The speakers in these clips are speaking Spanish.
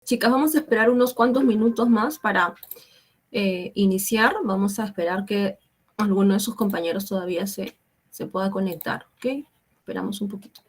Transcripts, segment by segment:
Chicas, vamos a esperar unos cuantos minutos más para iniciar. Vamos a esperar que alguno de sus compañeros todavía se pueda conectar, ¿ok? Esperamos un poquito.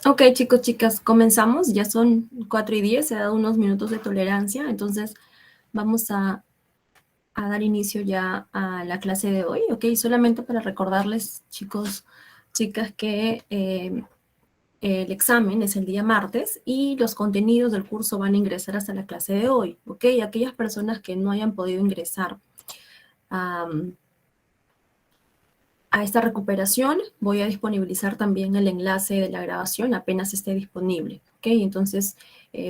Ok, chicos, chicas, comenzamos. Ya son 4:10, se ha dado unos minutos de tolerancia, entonces vamos a dar inicio ya a la clase de hoy, ok. Solamente para recordarles, chicos, chicas, que el examen es el día martes y los contenidos del curso van a ingresar hasta la clase de hoy, ok. Aquellas personas que no hayan podido ingresar a esta recuperación, voy a disponibilizar también el enlace de la grabación apenas esté disponible, ¿ok? Entonces,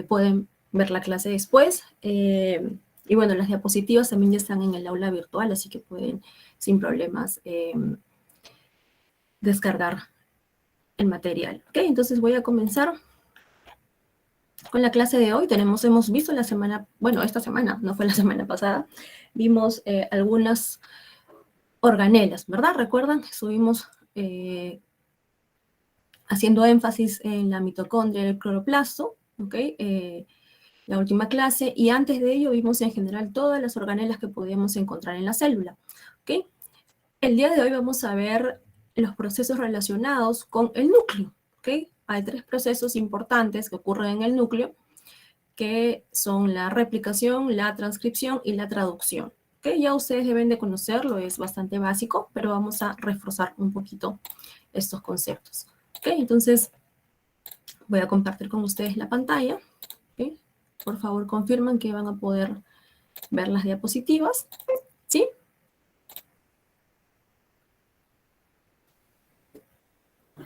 pueden ver la clase después. Y bueno, las diapositivas también ya están en el aula virtual, así que pueden sin problemas descargar el material, ¿ok? Entonces voy a comenzar con la clase de hoy. Hemos visto la semana, bueno, esta semana, no fue la semana pasada, vimos algunas organelas, ¿verdad? ¿Recuerdan? Estuvimos haciendo énfasis en la mitocondria y el cloroplasto, ¿ok? La última clase, y antes de ello vimos en general todas las organelas que podíamos encontrar en la célula, ¿ok? El día de hoy vamos a ver los procesos relacionados con el núcleo, ¿ok? Hay 3 procesos importantes que ocurren en el núcleo, que son la replicación, la transcripción y la traducción, ¿ok? Ya ustedes deben de conocerlo, es bastante básico, pero vamos a reforzar un poquito estos conceptos, ¿ok? Entonces, voy a compartir con ustedes la pantalla. ¿Okay? Por favor, confirman que van a poder ver las diapositivas. ¿Sí?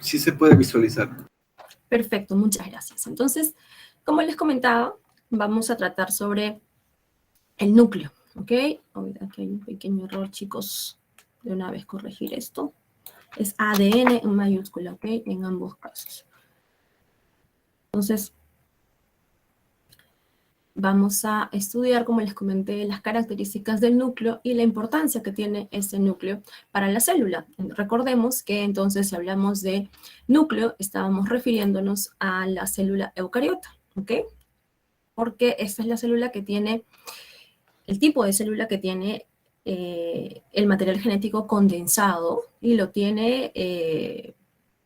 Sí se puede visualizar. Perfecto, muchas gracias. Entonces, como les comentaba, vamos a tratar sobre el núcleo. ¿Ok? Aquí hay un pequeño error, chicos. De una vez corregir esto. Es ADN en mayúscula, ¿ok? En ambos casos. Entonces, vamos a estudiar, como les comenté, las características del núcleo y la importancia que tiene este núcleo para la célula. Recordemos que entonces, si hablamos de núcleo, estábamos refiriéndonos a la célula eucariota, ¿ok? Porque esta es la célula que tiene, el tipo de célula que tiene el material genético condensado y lo tiene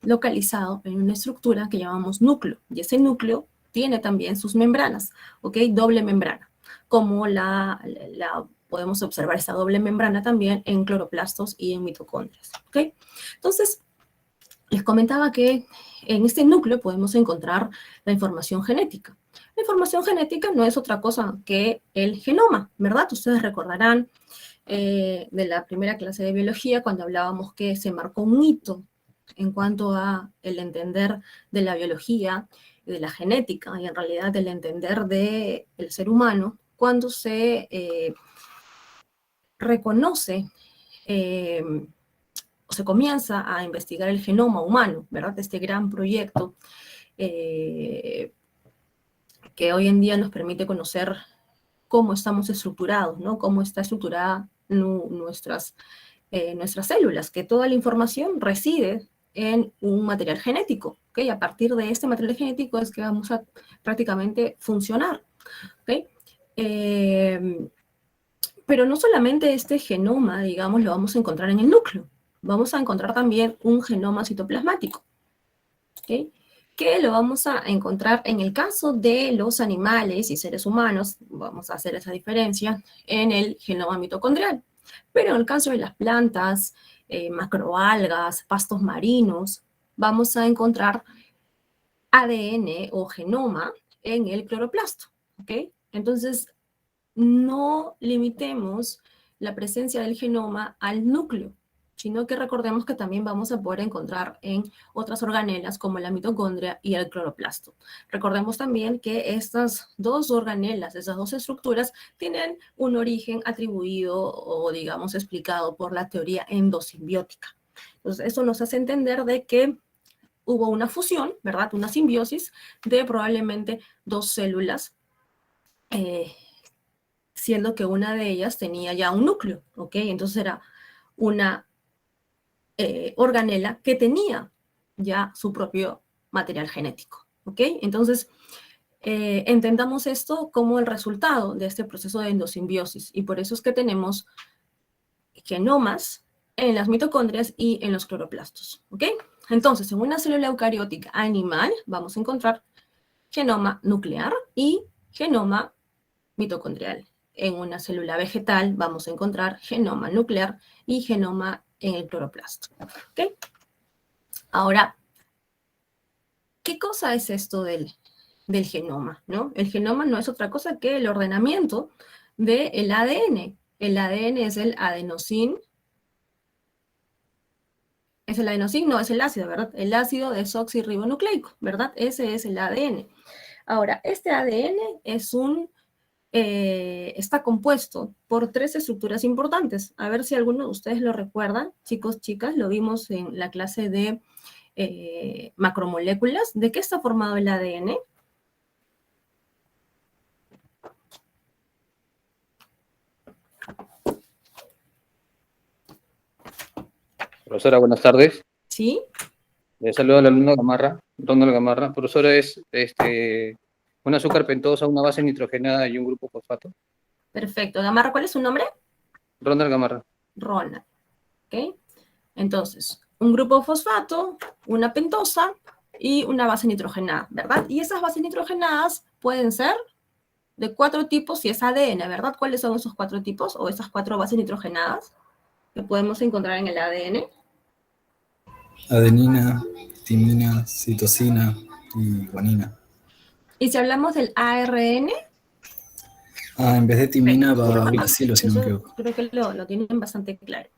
localizado en una estructura que llamamos núcleo. Y ese núcleo tiene también sus membranas, ¿ok? Doble membrana, como la podemos observar esta doble membrana también en cloroplastos y en mitocondrias, ¿ok? Entonces, les comentaba que en este núcleo podemos encontrar la información genética. La información genética no es otra cosa que el genoma, ¿verdad? Ustedes recordarán de la primera clase de biología cuando hablábamos que se marcó un hito en cuanto a el entender de la biología, de la genética y en realidad del entender del ser humano, cuando se reconoce eh, o se comienza a investigar el genoma humano, ¿verdad? Este gran proyecto que hoy en día nos permite conocer cómo estamos estructurados, ¿no? Cómo está estructurada nuestras células, que toda la información reside en un material genético, ¿ok? A partir de este material genético es que vamos a prácticamente funcionar, ¿ok? Pero no solamente este genoma, digamos, lo vamos a encontrar en el núcleo, vamos a encontrar también un genoma citoplasmático, ¿ok? Que lo vamos a encontrar en el caso de los animales y seres humanos, vamos a hacer esa diferencia, en el genoma mitocondrial. Pero en el caso de las plantas, macroalgas, pastos marinos, vamos a encontrar ADN o genoma en el cloroplasto, ¿ok? Entonces, no limitemos la presencia del genoma al núcleo, sino que recordemos que también vamos a poder encontrar en otras organelas como la mitocondria y el cloroplasto. Recordemos también que estas dos organelas, esas dos estructuras, tienen un origen atribuido o, digamos, explicado por la teoría endosimbiótica. Entonces, eso nos hace entender de que hubo una fusión, ¿verdad? Una simbiosis de probablemente dos células siendo que una de ellas tenía ya un núcleo, ¿ok? Entonces era una organela que tenía ya su propio material genético, ¿ok? Entonces, entendamos esto como el resultado de este proceso de endosimbiosis y por eso es que tenemos genomas en las mitocondrias y en los cloroplastos, ¿ok? Entonces, en una célula eucariótica animal vamos a encontrar genoma nuclear y genoma mitocondrial. En una célula vegetal vamos a encontrar genoma nuclear y genoma en el cloroplasto. ¿Okay? Ahora, ¿qué cosa es esto del genoma? ¿No? El genoma no es otra cosa que el ordenamiento del ADN. El ADN es el adenosín. ¿Es el adenosín? No, es el ácido, ¿verdad? El ácido desoxirribonucleico, ¿verdad? Ese es el ADN. Ahora, este ADN es está compuesto por 3 estructuras importantes. A ver si alguno de ustedes lo recuerda. Chicos, chicas, lo vimos en la clase de macromoléculas. ¿De qué está formado el ADN? Profesora, buenas tardes. ¿Sí? Le saludo al alumno Gamarra, Ronald Gamarra. Profesora, es un azúcar pentosa, una base nitrogenada y un grupo fosfato. Perfecto. Gamarra, ¿cuál es su nombre? Ronald Gamarra. Ronald. ¿Ok? Entonces, un grupo fosfato, una pentosa y una base nitrogenada, ¿verdad? Y esas bases nitrogenadas pueden ser de 4 tipos si es ADN, ¿verdad? ¿Cuáles son esos 4 tipos o esas 4 bases nitrogenadas que podemos encontrar en el ADN? Adenina, timina, citosina y guanina. Y si hablamos del ARN, En vez de timina va perfecto. uracilo, si no me Eso equivoco. creo que lo tienen bastante claro.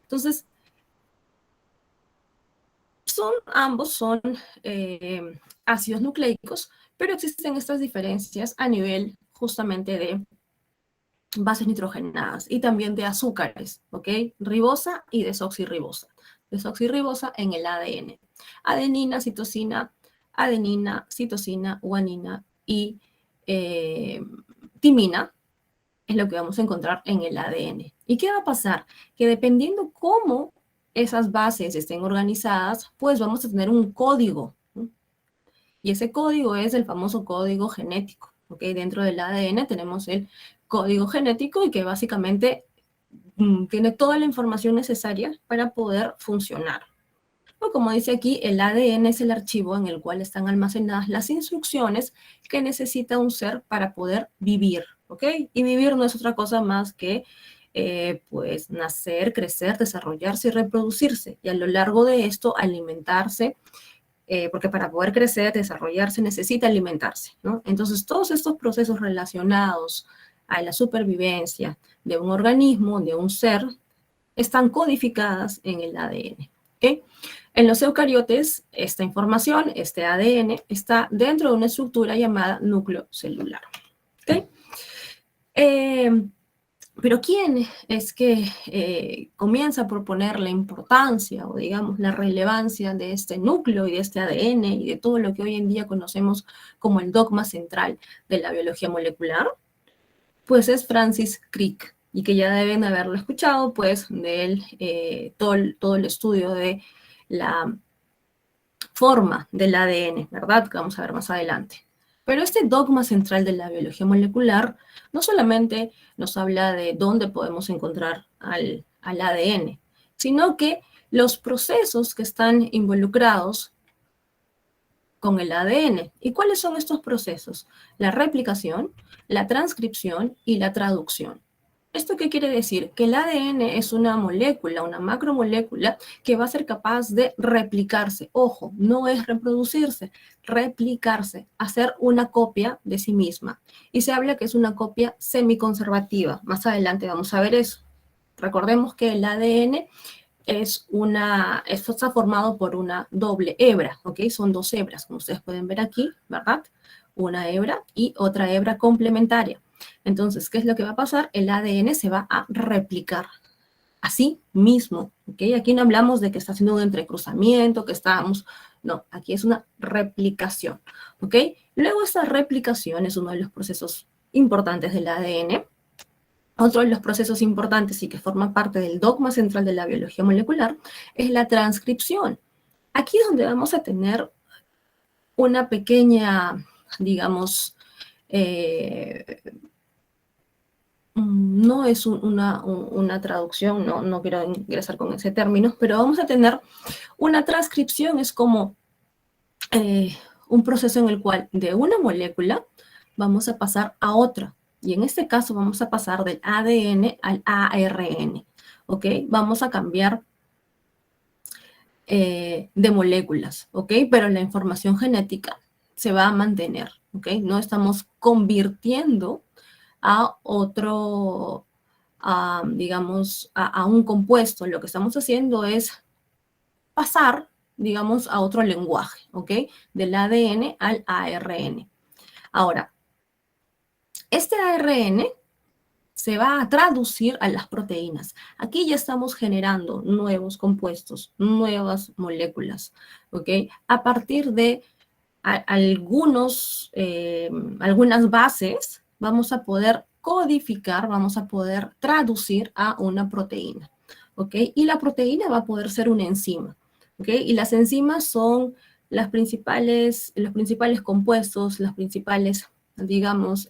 Entonces, ambos son ácidos nucleicos, pero existen estas diferencias a nivel justamente de bases nitrogenadas y también de azúcares, ¿ok? Ribosa y desoxirribosa. Desoxirribosa en el ADN. Adenina, citosina, guanina y timina es lo que vamos a encontrar en el ADN. ¿Y qué va a pasar? Que dependiendo cómo esas bases estén organizadas, pues vamos a tener un código, ¿no? Y ese código es el famoso código genético, ¿ok? Dentro del ADN tenemos el código genético y que básicamente tiene toda la información necesaria para poder funcionar. O como dice aquí, el ADN es el archivo en el cual están almacenadas las instrucciones que necesita un ser para poder vivir, ¿ok? Y vivir no es otra cosa más que, pues, nacer, crecer, desarrollarse y reproducirse. Y a lo largo de esto, alimentarse, porque para poder crecer, desarrollarse, necesita alimentarse, ¿no? Entonces, todos estos procesos relacionados a la supervivencia de un organismo, de un ser, están codificadas en el ADN, ¿ok? En los eucariotes, esta información, este ADN, está dentro de una estructura llamada núcleo celular, ¿ok? Pero ¿quién es que comienza a proponer la importancia o, digamos, la relevancia de este núcleo y de este ADN y de todo lo que hoy en día conocemos como el dogma central de la biología molecular? Pues es Francis Crick, y que ya deben haberlo escuchado, pues, de él, todo el estudio de la forma del ADN, ¿verdad? Que vamos a ver más adelante. Pero este dogma central de la biología molecular no solamente nos habla de dónde podemos encontrar al ADN, sino que los procesos que están involucrados con el ADN. ¿Y cuáles son estos procesos? La replicación, la transcripción y la traducción. ¿Esto qué quiere decir? Que el ADN es una molécula, una macromolécula que va a ser capaz de replicarse. Ojo, no es reproducirse, replicarse, hacer una copia de sí misma. Y se habla que es una copia semiconservativa. Más adelante vamos a ver eso. Recordemos que el ADN esto está formado por una doble hebra, ¿ok? Son 2 hebras, como ustedes pueden ver aquí, ¿verdad? Una hebra y otra hebra complementaria. Entonces, ¿qué es lo que va a pasar? El ADN se va a replicar a sí mismo, ¿ok? Aquí no hablamos de que está haciendo un entrecruzamiento, no, aquí es una replicación, ¿ok? Luego esta replicación es uno de los procesos importantes del ADN. Otro de los procesos importantes y que forma parte del dogma central de la biología molecular es la transcripción. Aquí es donde vamos a tener una pequeña, digamos, no es una traducción, no quiero ingresar con ese término, pero vamos a tener una transcripción, es como un proceso en el cual de una molécula vamos a pasar a otra. Y en este caso vamos a pasar del ADN al ARN, ¿ok? Vamos a cambiar de moléculas, ¿ok? Pero la información genética se va a mantener, ¿ok? No estamos convirtiendo a otro, digamos, a un compuesto. Lo que estamos haciendo es pasar, digamos, a otro lenguaje, ¿ok? Del ADN al ARN. Ahora, este ARN se va a traducir a las proteínas. Aquí ya estamos generando nuevos compuestos, nuevas moléculas, ¿ok? A partir de algunas bases, vamos a poder codificar, vamos a poder traducir a una proteína, ¿ok? Y la proteína va a poder ser una enzima, ¿ok? Y las enzimas son los principales compuestos, las principales, digamos,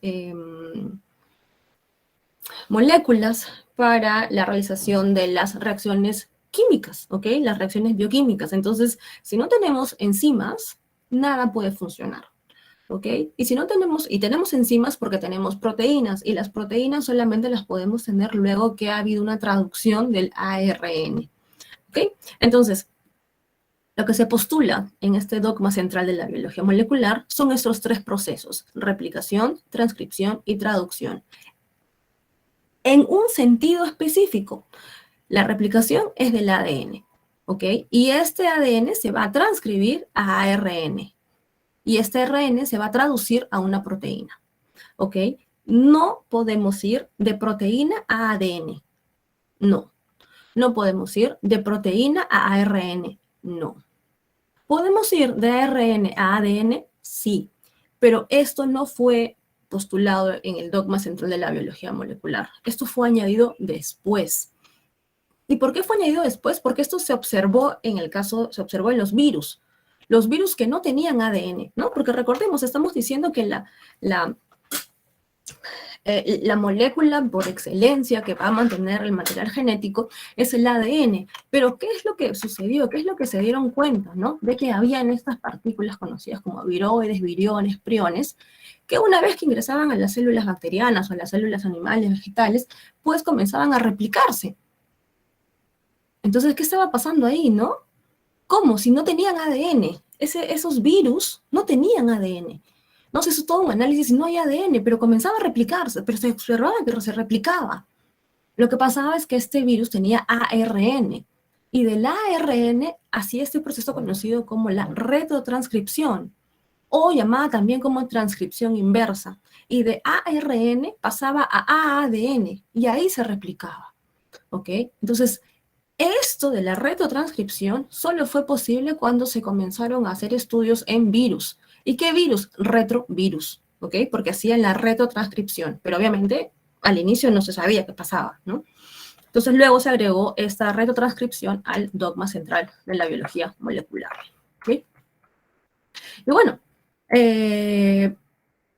moléculas para la realización de las reacciones químicas, ¿ok? Las reacciones bioquímicas. Entonces, si no tenemos enzimas, nada puede funcionar, ¿ok? Y si no tenemos, y tenemos enzimas porque tenemos proteínas, y las proteínas solamente las podemos tener luego que ha habido una traducción del ARN, ¿ok? Entonces, lo que se postula en este dogma central de la biología molecular son estos tres procesos: replicación, transcripción y traducción. En un sentido específico, la replicación es del ADN, ¿ok? Y este ADN se va a transcribir a ARN. Y este ARN se va a traducir a una proteína, ¿ok? No podemos ir de proteína a ADN. No. No podemos ir de proteína a ARN. No. ¿Podemos ir de ARN a ADN? Sí. Pero esto no fue postulado en el dogma central de la biología molecular. Esto fue añadido después. ¿Y por qué fue añadido después? Porque esto se observó en los virus. Los virus que no tenían ADN, ¿no? Porque recordemos, estamos diciendo que la molécula por excelencia que va a mantener el material genético es el ADN. Pero ¿qué es lo que sucedió? ¿Qué es lo que se dieron cuenta, ¿no? De que habían estas partículas conocidas como viroides, viriones, priones, que una vez que ingresaban a las células bacterianas o a las células animales, vegetales, pues comenzaban a replicarse. Entonces, ¿qué estaba pasando ahí, no? ¿Cómo? Si no tenían ADN. Esos virus no tenían ADN. No se hizo todo un análisis y no hay ADN, pero comenzaba a replicarse, pero se observaba que se replicaba. Lo que pasaba es que este virus tenía ARN, y del ARN hacía este proceso conocido como la retrotranscripción, o llamada también como transcripción inversa, y de ARN pasaba a AADN, y ahí se replicaba, ¿ok? Entonces, esto de la retrotranscripción solo fue posible cuando se comenzaron a hacer estudios en virus. ¿Y qué virus? Retrovirus, ¿ok? Porque hacían la retrotranscripción, pero obviamente al inicio no se sabía qué pasaba, ¿no? Entonces luego se agregó esta retrotranscripción al dogma central de la biología molecular, ¿ok? Y bueno,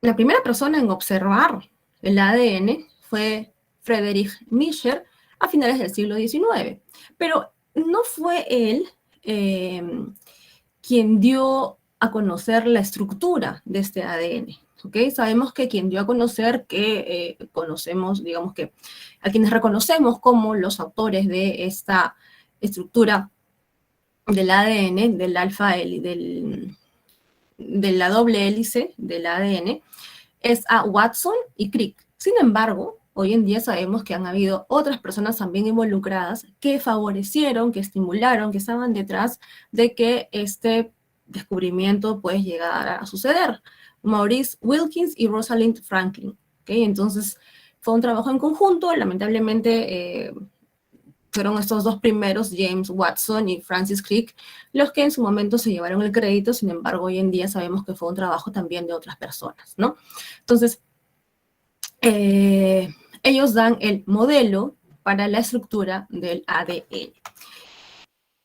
la primera persona en observar el ADN fue Friedrich Miescher a finales del siglo XIX. Pero no fue él quien dio a conocer la estructura de este ADN, ¿ok? Sabemos que quien dio a conocer, conocemos, digamos que a quienes reconocemos como los autores de esta estructura del ADN, del alfa, de la doble hélice del ADN, es a Watson y Crick. Sin embargo, hoy en día sabemos que han habido otras personas también involucradas que favorecieron, que estimularon, que estaban detrás de que este descubrimiento puede llegar a suceder. Maurice Wilkins y Rosalind Franklin, ¿okay? Entonces, fue un trabajo en conjunto. Lamentablemente, fueron estos dos primeros, James Watson y Francis Crick, los que en su momento se llevaron el crédito. Sin embargo, hoy en día sabemos que fue un trabajo también de otras personas, ¿no? Entonces, ellos dan el modelo para la estructura del ADN.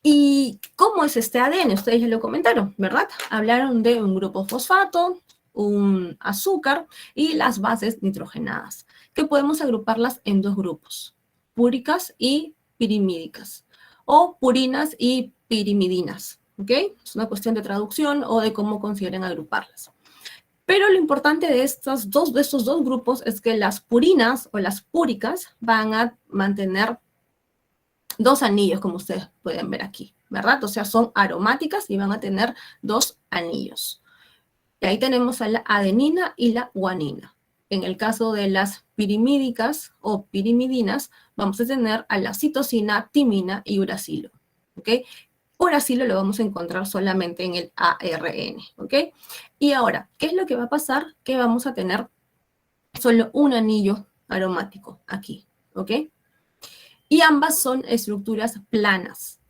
¿Y cómo es este ADN? Ustedes ya lo comentaron, ¿verdad? Hablaron de un grupo fosfato, un azúcar y las bases nitrogenadas, que podemos agruparlas en dos grupos, púricas y pirimídicas, o purinas y pirimidinas, ¿ok? Es una cuestión de traducción o de cómo consideren agruparlas. Pero lo importante de estos dos grupos es que las purinas o las púricas van a mantener dos anillos, como ustedes pueden ver aquí, ¿verdad? O sea, son aromáticas y van a tener dos anillos. Y ahí tenemos a la adenina y la guanina. En el caso de las pirimídicas o pirimidinas, vamos a tener a la citosina, timina y uracilo, ¿ok? Uracilo lo vamos a encontrar solamente en el ARN, ¿ok? Y ahora, ¿qué es lo que va a pasar? Que vamos a tener solo un anillo aromático aquí, ¿ok? Y ambas son estructuras planas,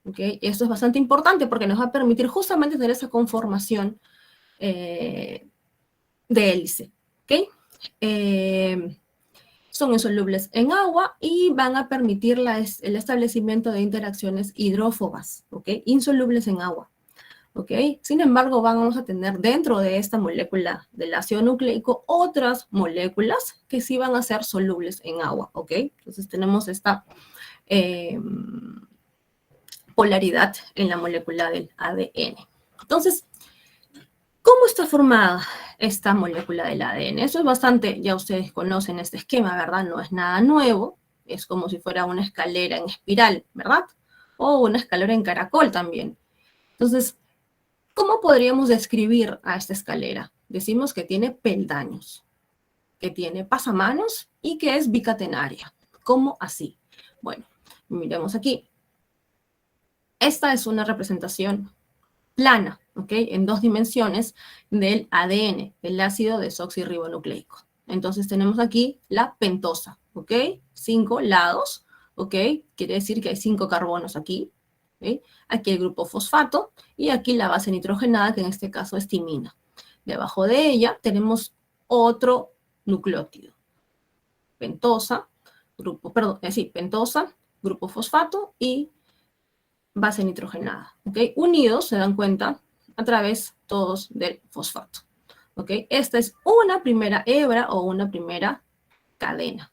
¿ok? Esto es bastante importante porque nos va a permitir justamente tener esa conformación de hélice, ¿ok? Son insolubles en agua y van a permitir el establecimiento de interacciones hidrófobas, ¿ok? Insolubles en agua, ¿ok? Sin embargo, vamos a tener dentro de esta molécula del ácido nucleico otras moléculas que sí van a ser solubles en agua, ¿ok? Entonces tenemos esta polaridad en la molécula del ADN. Entonces, ¿cómo está formada esta molécula del ADN? Eso es bastante, ya ustedes conocen este esquema, ¿verdad? No es nada nuevo, es como si fuera una escalera en espiral, ¿verdad? O una escalera en caracol también. Entonces, ¿cómo podríamos describir a esta escalera? Decimos que tiene peldaños, que tiene pasamanos y que es bicatenaria. ¿Cómo así? Bueno, miremos aquí. Esta es una representación plana, ¿ok? En dos dimensiones del ADN, el ácido desoxirribonucleico. Entonces tenemos aquí la pentosa, ¿ok? 5 lados, ¿ok? Quiere decir que hay 5 carbonos aquí, ¿ok? Aquí el grupo fosfato y aquí la base nitrogenada, que en este caso es timina. Debajo de ella tenemos otro nucleótido. Pentosa, pentosa, grupo fosfato y base nitrogenada, ¿ok? Unidos, se dan cuenta, a través todos del fosfato, ¿ok? Esta es una primera hebra o una primera cadena.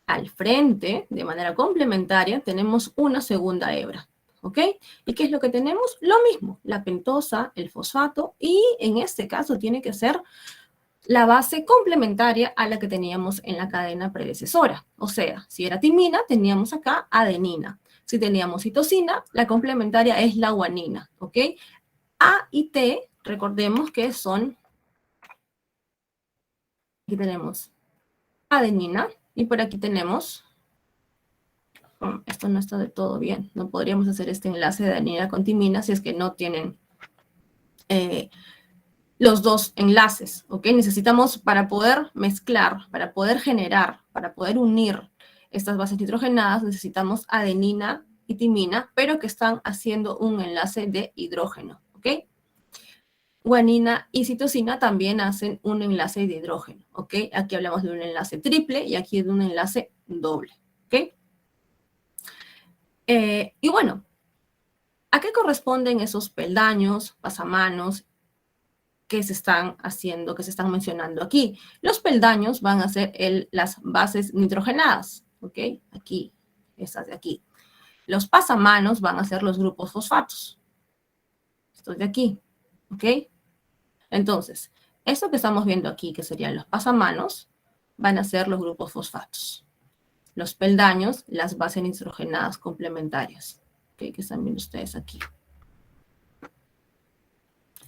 Al frente, de manera complementaria, tenemos una segunda hebra, ¿ok? ¿Y qué es lo que tenemos? Lo mismo, la pentosa, el fosfato, y en este caso tiene que ser la base complementaria a la que teníamos en la cadena predecesora. O sea, si era timina, teníamos acá adenina. Si teníamos citosina, la complementaria es la guanina, ¿ok? A y T, recordemos que son, aquí tenemos adenina, y por aquí tenemos, esto no está de todo bien, no podríamos hacer este enlace de adenina con timina si es que no tienen los dos enlaces, ¿ok? Necesitamos, para poder mezclar, para poder generar, para poder unir estas bases nitrogenadas, necesitamos adenina y timina, pero que están haciendo un enlace de hidrógeno, ¿ok? Guanina y citosina también hacen un enlace de hidrógeno, ¿ok? Aquí hablamos de un enlace triple y aquí de un enlace doble, ¿ok? Y bueno, ¿a qué corresponden esos peldaños, pasamanos, que se están haciendo, que se están mencionando aquí? Los peldaños van a ser las bases nitrogenadas, ¿ok? Aquí, estas de aquí. Los pasamanos van a ser los grupos fosfatos. Estos de aquí, ¿ok? Entonces, esto que estamos viendo aquí, que serían los pasamanos, van a ser los grupos fosfatos. Los peldaños, las bases nitrogenadas complementarias, ¿ok? Que están viendo ustedes aquí.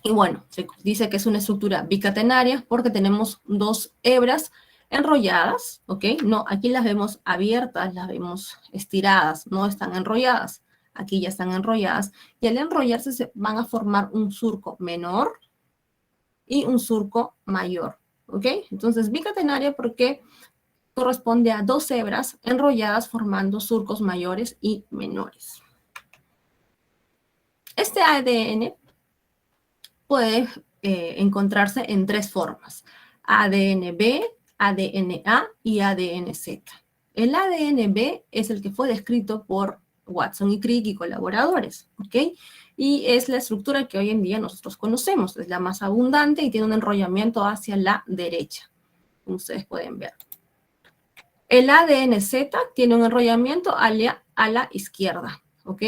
Y bueno, se dice que es una estructura bicatenaria porque tenemos dos hebras enrolladas, ¿ok? No, aquí las vemos abiertas, las vemos estiradas, no están enrolladas. Aquí ya están enrolladas. Y al enrollarse se van a formar un surco menor y un surco mayor, ¿ok? Entonces, bicatenaria porque corresponde a dos hebras enrolladas formando surcos mayores y menores. Este ADN puede encontrarse en tres formas: ADN-B, ADN-A y ADN-Z. El ADN-B es el que fue descrito por Watson y Crick y colaboradores, ¿ok? Y es la estructura que hoy en día nosotros conocemos, es la más abundante y tiene un enrollamiento hacia la derecha, como ustedes pueden ver. El ADN-Z tiene un enrollamiento a la izquierda, ¿ok?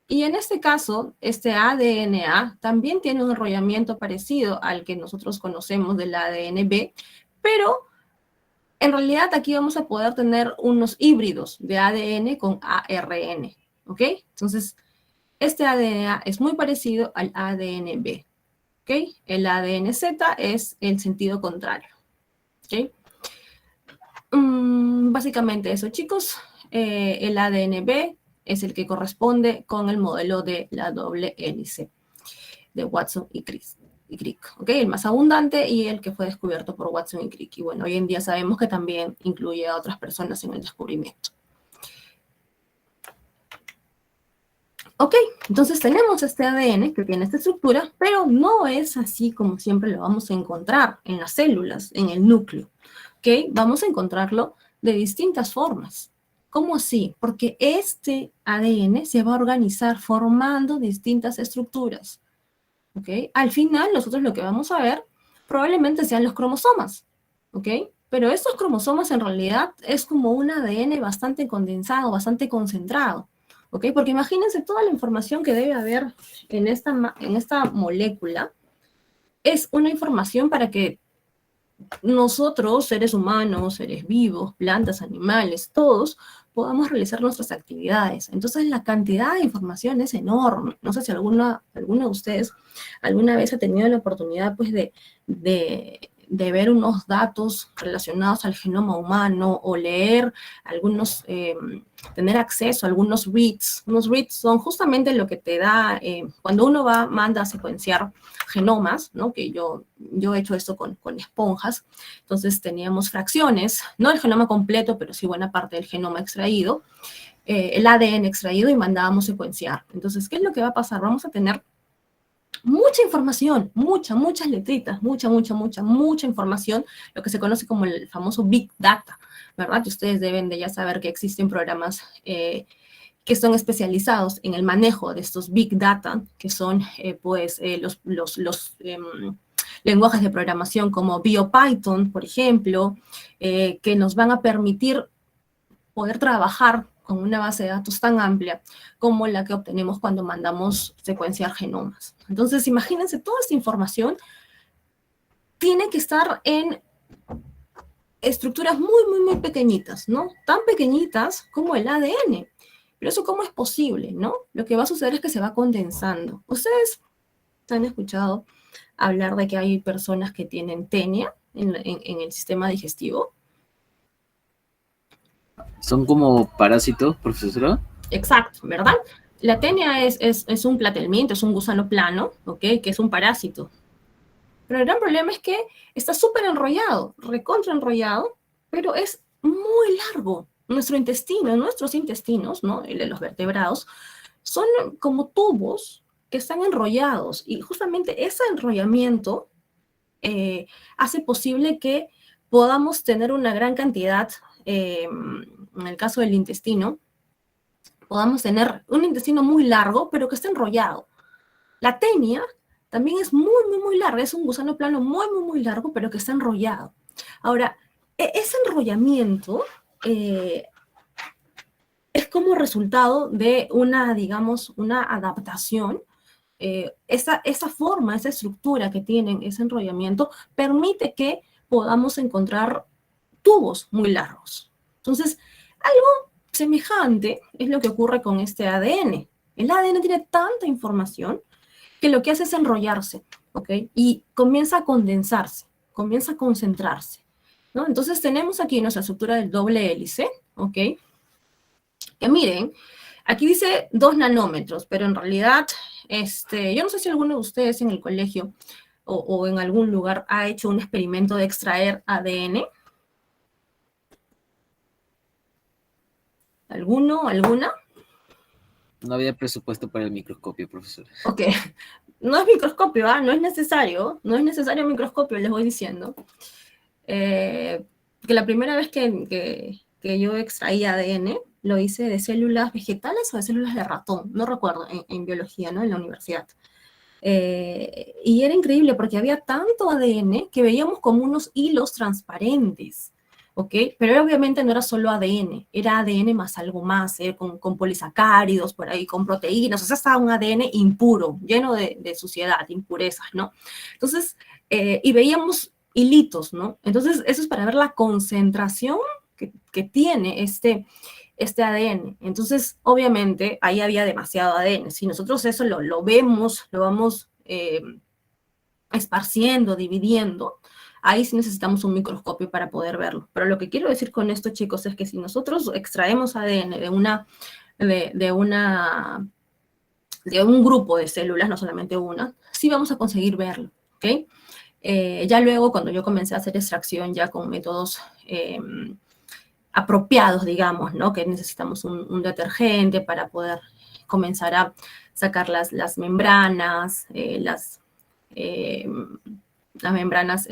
Y en este caso, este ADN-A también tiene un enrollamiento parecido al que nosotros conocemos del ADN-B, pero en realidad aquí vamos a poder tener unos híbridos de ADN con ARN, ¿ok? Entonces, este ADN-A es muy parecido al ADN-B, ¿ok? El ADN-Z es el sentido contrario, ¿ok? Básicamente eso, chicos. El ADN-B es el que corresponde con el modelo de la doble hélice de Watson y Crick, ¿ok? El más abundante y el que fue descubierto por Watson y Crick. Y bueno, hoy en día sabemos que también incluye a otras personas en el descubrimiento. Ok, entonces tenemos este ADN que tiene esta estructura, pero no es así como siempre lo vamos a encontrar en las células, en el núcleo. ¿Ok? Vamos a encontrarlo de distintas formas. ¿Cómo así? Porque este ADN se va a organizar formando distintas estructuras. ¿Ok? Al final, nosotros lo que vamos a ver probablemente sean los cromosomas. ¿Ok? Pero estos cromosomas en realidad es como un ADN bastante condensado, bastante concentrado. ¿Ok? Porque imagínense toda la información que debe haber en esta molécula. Es una información para que nosotros, seres humanos, seres vivos, plantas, animales, todos, podamos realizar nuestras actividades. Entonces, la cantidad de información es enorme. No sé si alguno de ustedes alguna vez ha tenido la oportunidad, pues, de ver unos datos relacionados al genoma humano o leer algunos, tener acceso a algunos reads. Unos reads son justamente lo que te da, cuando uno manda a secuenciar genomas, ¿no? Que yo he hecho esto con esponjas. Entonces teníamos fracciones, no el genoma completo, pero sí buena parte del genoma extraído, el ADN extraído y mandábamos secuenciar. Entonces, ¿qué es lo que va a pasar? Vamos a tener mucha información, muchas letritas, mucha información, lo que se conoce como el famoso Big Data, ¿verdad? Que ustedes deben de ya saber que existen programas que son especializados en el manejo de estos Big Data, que son los lenguajes de programación como BioPython, por ejemplo, que nos van a permitir poder trabajar con una base de datos tan amplia como la que obtenemos cuando mandamos secuenciar genomas. Entonces, imagínense, toda esta información tiene que estar en estructuras muy pequeñitas, ¿no? Tan pequeñitas como el ADN. Pero eso, ¿cómo es posible, no? Lo que va a suceder es que se va condensando. ¿Ustedes han escuchado hablar de que hay personas que tienen tenia en el sistema digestivo? ¿Son como parásitos, profesora? Exacto, ¿verdad? La tenia es un platelmiento, es un gusano plano, ¿ok? Que es un parásito. Pero el gran problema es que está súper enrollado, recontra enrollado, pero es muy largo. Nuestros intestinos, ¿no? El de los vertebrados, son como tubos que están enrollados. Y justamente ese enrollamiento hace posible que podamos tener una gran cantidad, en el caso del intestino, podamos tener un intestino muy largo, pero que esté enrollado. La tenia también es muy larga, es un gusano plano muy largo, pero que está enrollado. Ahora, ese enrollamiento es como resultado de una, digamos, una adaptación. Esa forma, esa estructura que tienen, ese enrollamiento, permite que podamos encontrar tubos muy largos. Entonces, algo semejante es lo que ocurre con este ADN. El ADN tiene tanta información que lo que hace es enrollarse, ¿ok? Y comienza a condensarse, comienza a concentrarse, ¿no? Entonces tenemos aquí nuestra estructura del doble hélice, ¿ok? Que miren, aquí dice 2 nanómetros, pero en realidad, yo no sé si alguno de ustedes en el colegio o en algún lugar ha hecho un experimento de extraer ADN. ¿Alguno, alguna? No había presupuesto para el microscopio, profesora. Ok, no es microscopio, ¿ah? No es necesario microscopio, les voy diciendo. Que la primera vez que yo extraí ADN, lo hice de células vegetales o de células de ratón, no recuerdo, en biología, ¿no? En la universidad. Y era increíble porque había tanto ADN que veíamos como unos hilos transparentes, ¿ok? Pero obviamente no era solo ADN, era ADN más algo más, con polisacáridos por ahí, con proteínas, o sea, estaba un ADN impuro, lleno de suciedad, impurezas, ¿no? Entonces, y veíamos hilitos, ¿no? Entonces, eso es para ver la concentración que tiene este ADN. Entonces, obviamente, ahí había demasiado ADN. Si nosotros eso lo vemos, lo vamos esparciendo, dividiendo, ahí sí necesitamos un microscopio para poder verlo. Pero lo que quiero decir con esto, chicos, es que si nosotros extraemos ADN de un grupo de células, no solamente una, sí vamos a conseguir verlo, ¿ok? Ya luego, cuando yo comencé a hacer extracción ya con métodos apropiados, digamos, ¿no? Que necesitamos un detergente para poder comenzar a sacar las membranas, las membranas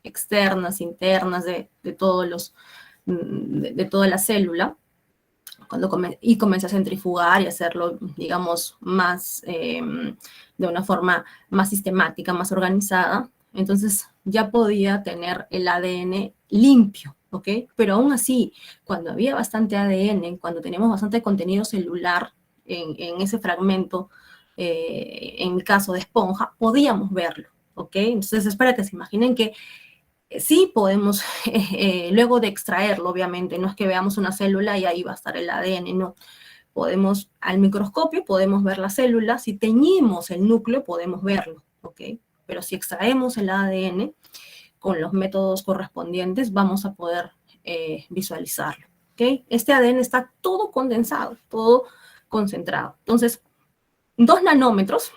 externas, internas de toda la célula. Y comencé a centrifugar y hacerlo, digamos, más de una forma más sistemática, más organizada. Entonces ya podía tener el ADN limpio, ¿ok? Pero aún así, cuando había bastante ADN, cuando teníamos bastante contenido celular en ese fragmento, en mi caso de esponja, podíamos verlo, ¿ok? Entonces es para que se imaginen que sí podemos, luego de extraerlo, obviamente, no es que veamos una célula y ahí va a estar el ADN, no. Podemos, al microscopio, podemos ver la célula, si teñimos el núcleo, podemos verlo, ¿ok? Pero si extraemos el ADN con los métodos correspondientes, vamos a poder visualizarlo, ¿ok? Este ADN está todo condensado, todo concentrado. Entonces, 2 nanómetros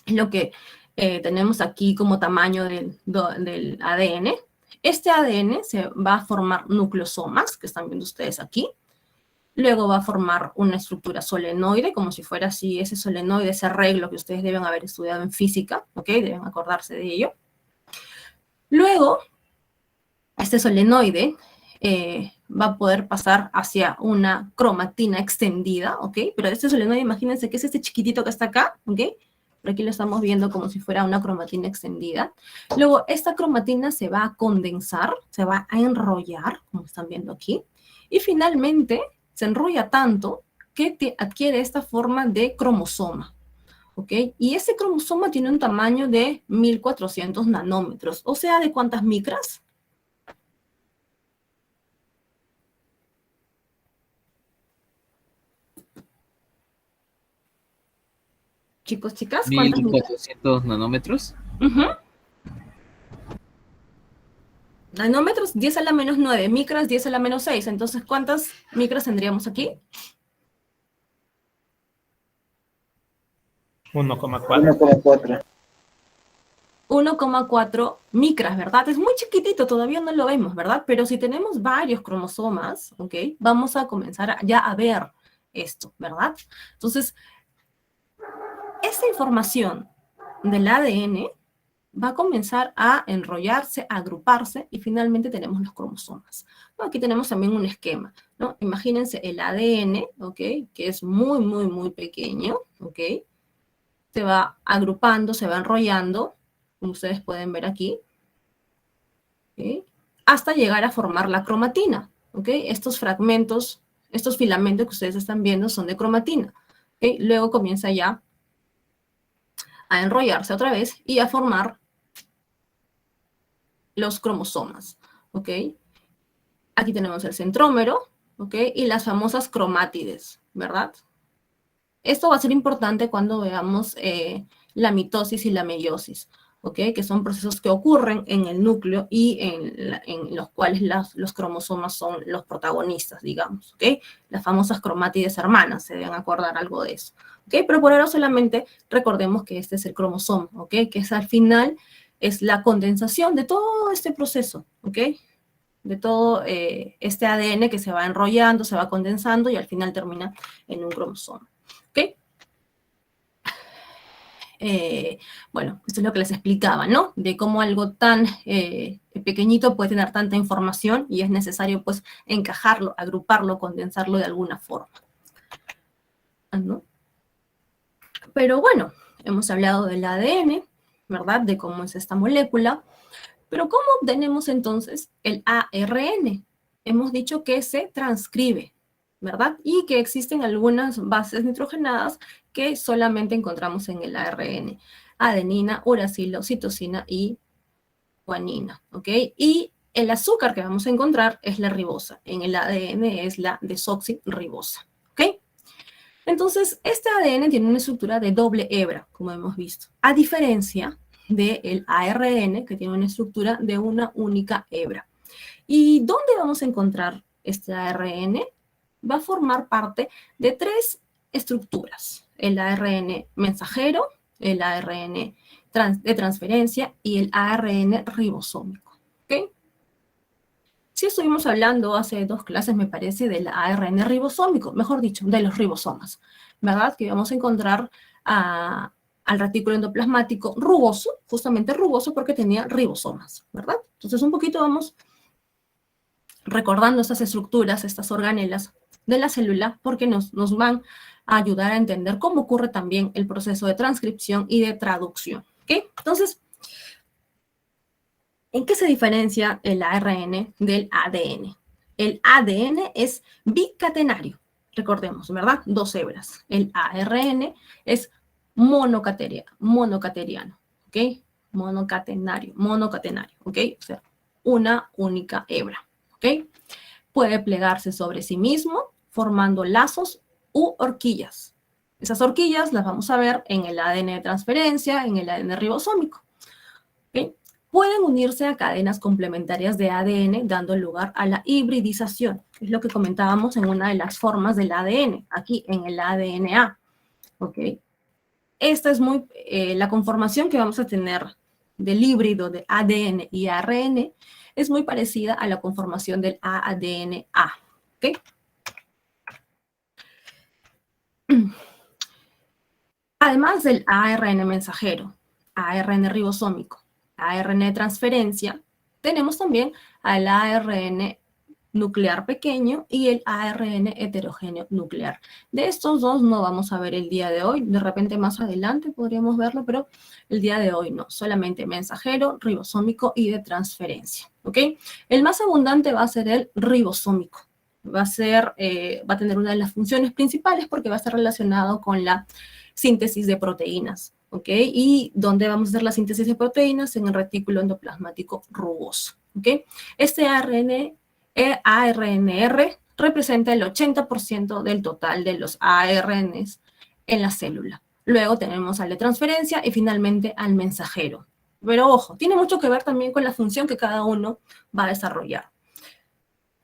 es lo que tenemos aquí como tamaño del ADN. Este ADN se va a formar nucleosomas, que están viendo ustedes aquí. Luego va a formar una estructura solenoide, como si fuera así ese solenoide, ese arreglo que ustedes deben haber estudiado en física, ¿ok? Deben acordarse de ello. Luego, este solenoide va a poder pasar hacia una cromatina extendida, ¿ok? Pero este solenoide, imagínense que es este chiquitito que está acá, ¿ok? Por aquí lo estamos viendo como si fuera una cromatina extendida. Luego, esta cromatina se va a condensar, se va a enrollar, como están viendo aquí. Y finalmente, se enrolla tanto que adquiere esta forma de cromosoma, ¿ok? Y ese cromosoma tiene un tamaño de 1400 nanómetros. O sea, ¿de cuántas micras? Chicos, chicas, ¿cuántas micras? 1400 nanómetros. Nanómetros, 10 a la menos 9, micras, 10 a la menos 6. Entonces, ¿cuántas micras tendríamos aquí? 1,4. 1,4 micras, ¿verdad? Es muy chiquitito, todavía no lo vemos, ¿verdad? Pero si tenemos varios cromosomas, ¿ok? Vamos a comenzar ya a ver esto, ¿verdad? Entonces, esta información del ADN va a comenzar a enrollarse, a agruparse, y finalmente tenemos los cromosomas. ¿No? Aquí tenemos también un esquema, ¿no? Imagínense el ADN, ¿ok? Que es muy, muy, muy pequeño, ¿ok? Se va agrupando, se va enrollando, como ustedes pueden ver aquí, ¿ok? Hasta llegar a formar la cromatina, ¿ok? Estos fragmentos, estos filamentos que ustedes están viendo son de cromatina, ¿ok? Luego comienza ya a enrollarse otra vez y a formar los cromosomas, ¿ok? Aquí tenemos el centrómero, ¿ok? Y las famosas cromátides, ¿verdad? Esto va a ser importante cuando veamos la mitosis y la meiosis, ¿ok? Que son procesos que ocurren en el núcleo y en los cuales los cromosomas son los protagonistas, digamos, ¿ok? Las famosas cromátides hermanas, se deben acordar algo de eso, ¿ok? Pero por ahora solamente recordemos que este es el cromosoma, ¿ok? Que es al final, es la condensación de todo este proceso, ¿ok? De todo este ADN que se va enrollando, se va condensando y al final termina en un cromosoma, ¿ok? Bueno, esto es lo que les explicaba, ¿no? De cómo algo tan pequeñito puede tener tanta información y es necesario, pues, encajarlo, agruparlo, condensarlo de alguna forma, ¿no? Pero bueno, hemos hablado del ADN, ¿verdad? De cómo es esta molécula. Pero ¿cómo obtenemos entonces el ARN? Hemos dicho que se transcribe, ¿verdad? Y que existen algunas bases nitrogenadas que solamente encontramos en el ARN. Adenina, uracilo, citosina y guanina, ¿ok? Y el azúcar que vamos a encontrar es la ribosa. En el ADN es la desoxirribosa, ¿ok? Entonces, este ADN tiene una estructura de doble hebra, como hemos visto, a diferencia del ARN, que tiene una estructura de una única hebra. ¿Y dónde vamos a encontrar este ARN? Va a formar parte de 3 estructuras: el ARN mensajero, el ARN de transferencia y el ARN ribosómico, ¿ok? Sí estuvimos hablando hace 2 clases, me parece, del ARN ribosómico, mejor dicho, de los ribosomas, ¿verdad? Que vamos a encontrar al retículo endoplasmático rugoso, justamente rugoso porque tenía ribosomas, ¿verdad? Entonces un poquito vamos recordando estas estructuras, estas organelas de la célula, porque nos van a ayudar a entender cómo ocurre también el proceso de transcripción y de traducción, ¿ok? Entonces, ¿en qué se diferencia el ARN del ADN? El ADN es bicatenario, recordemos, ¿verdad? 2 hebras. El ARN es monocateriano, ¿ok? Monocatenario, ¿ok? O sea, una única hebra, ¿ok? Puede plegarse sobre sí mismo, formando lazos u horquillas. Esas horquillas las vamos a ver en el ADN de transferencia, en el ADN ribosómico, ¿ok? Pueden unirse a cadenas complementarias de ADN, dando lugar a la hibridización. Es lo que comentábamos en una de las formas del ADN, aquí en el ADNA, ¿ok? Esta es la conformación que vamos a tener del híbrido de ADN y ARN es muy parecida a la conformación del ADNA, ¿ok? Además del ARN mensajero, ARN ribosómico, ARN de transferencia, tenemos también al ARN nuclear pequeño y el ARN heterogéneo nuclear. De estos 2 no vamos a ver el día de hoy, de repente más adelante podríamos verlo, pero el día de hoy no, solamente mensajero, ribosómico y de transferencia, ¿ok? El más abundante va a ser el ribosómico, va a tener una de las funciones principales porque va a estar relacionado con la síntesis de proteínas, ¿ok? ¿Y dónde vamos a hacer la síntesis de proteínas? En el retículo endoplasmático rugoso, ¿ok? Este ARNR representa el 80% del total de los ARNs en la célula. Luego tenemos al de transferencia y finalmente al mensajero. Pero ojo, tiene mucho que ver también con la función que cada uno va a desarrollar.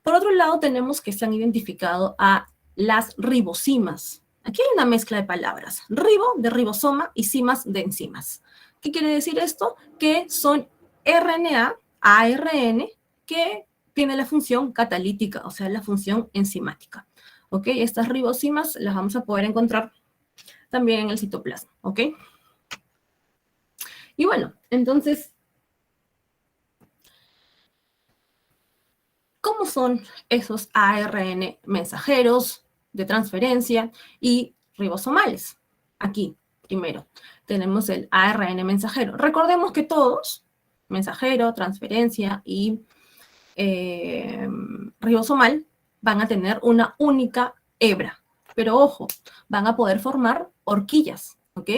Por otro lado, tenemos que se han identificado a las ribosimas. Aquí hay una mezcla de palabras. Ribo de ribosoma y cimas de enzimas. ¿Qué quiere decir esto? Que son RNA, ARN, que tiene la función catalítica, o sea, la función enzimática. ¿Ok? Estas ribosimas las vamos a poder encontrar también en el citoplasma. ¿Ok? Y bueno, entonces, ¿cómo son esos ARN mensajeros de transferencia y ribosomales? Aquí, primero, tenemos el ARN mensajero. Recordemos que todos, mensajero, transferencia y ribosomal, van a tener una única hebra. Pero ojo, van a poder formar horquillas, ¿ok?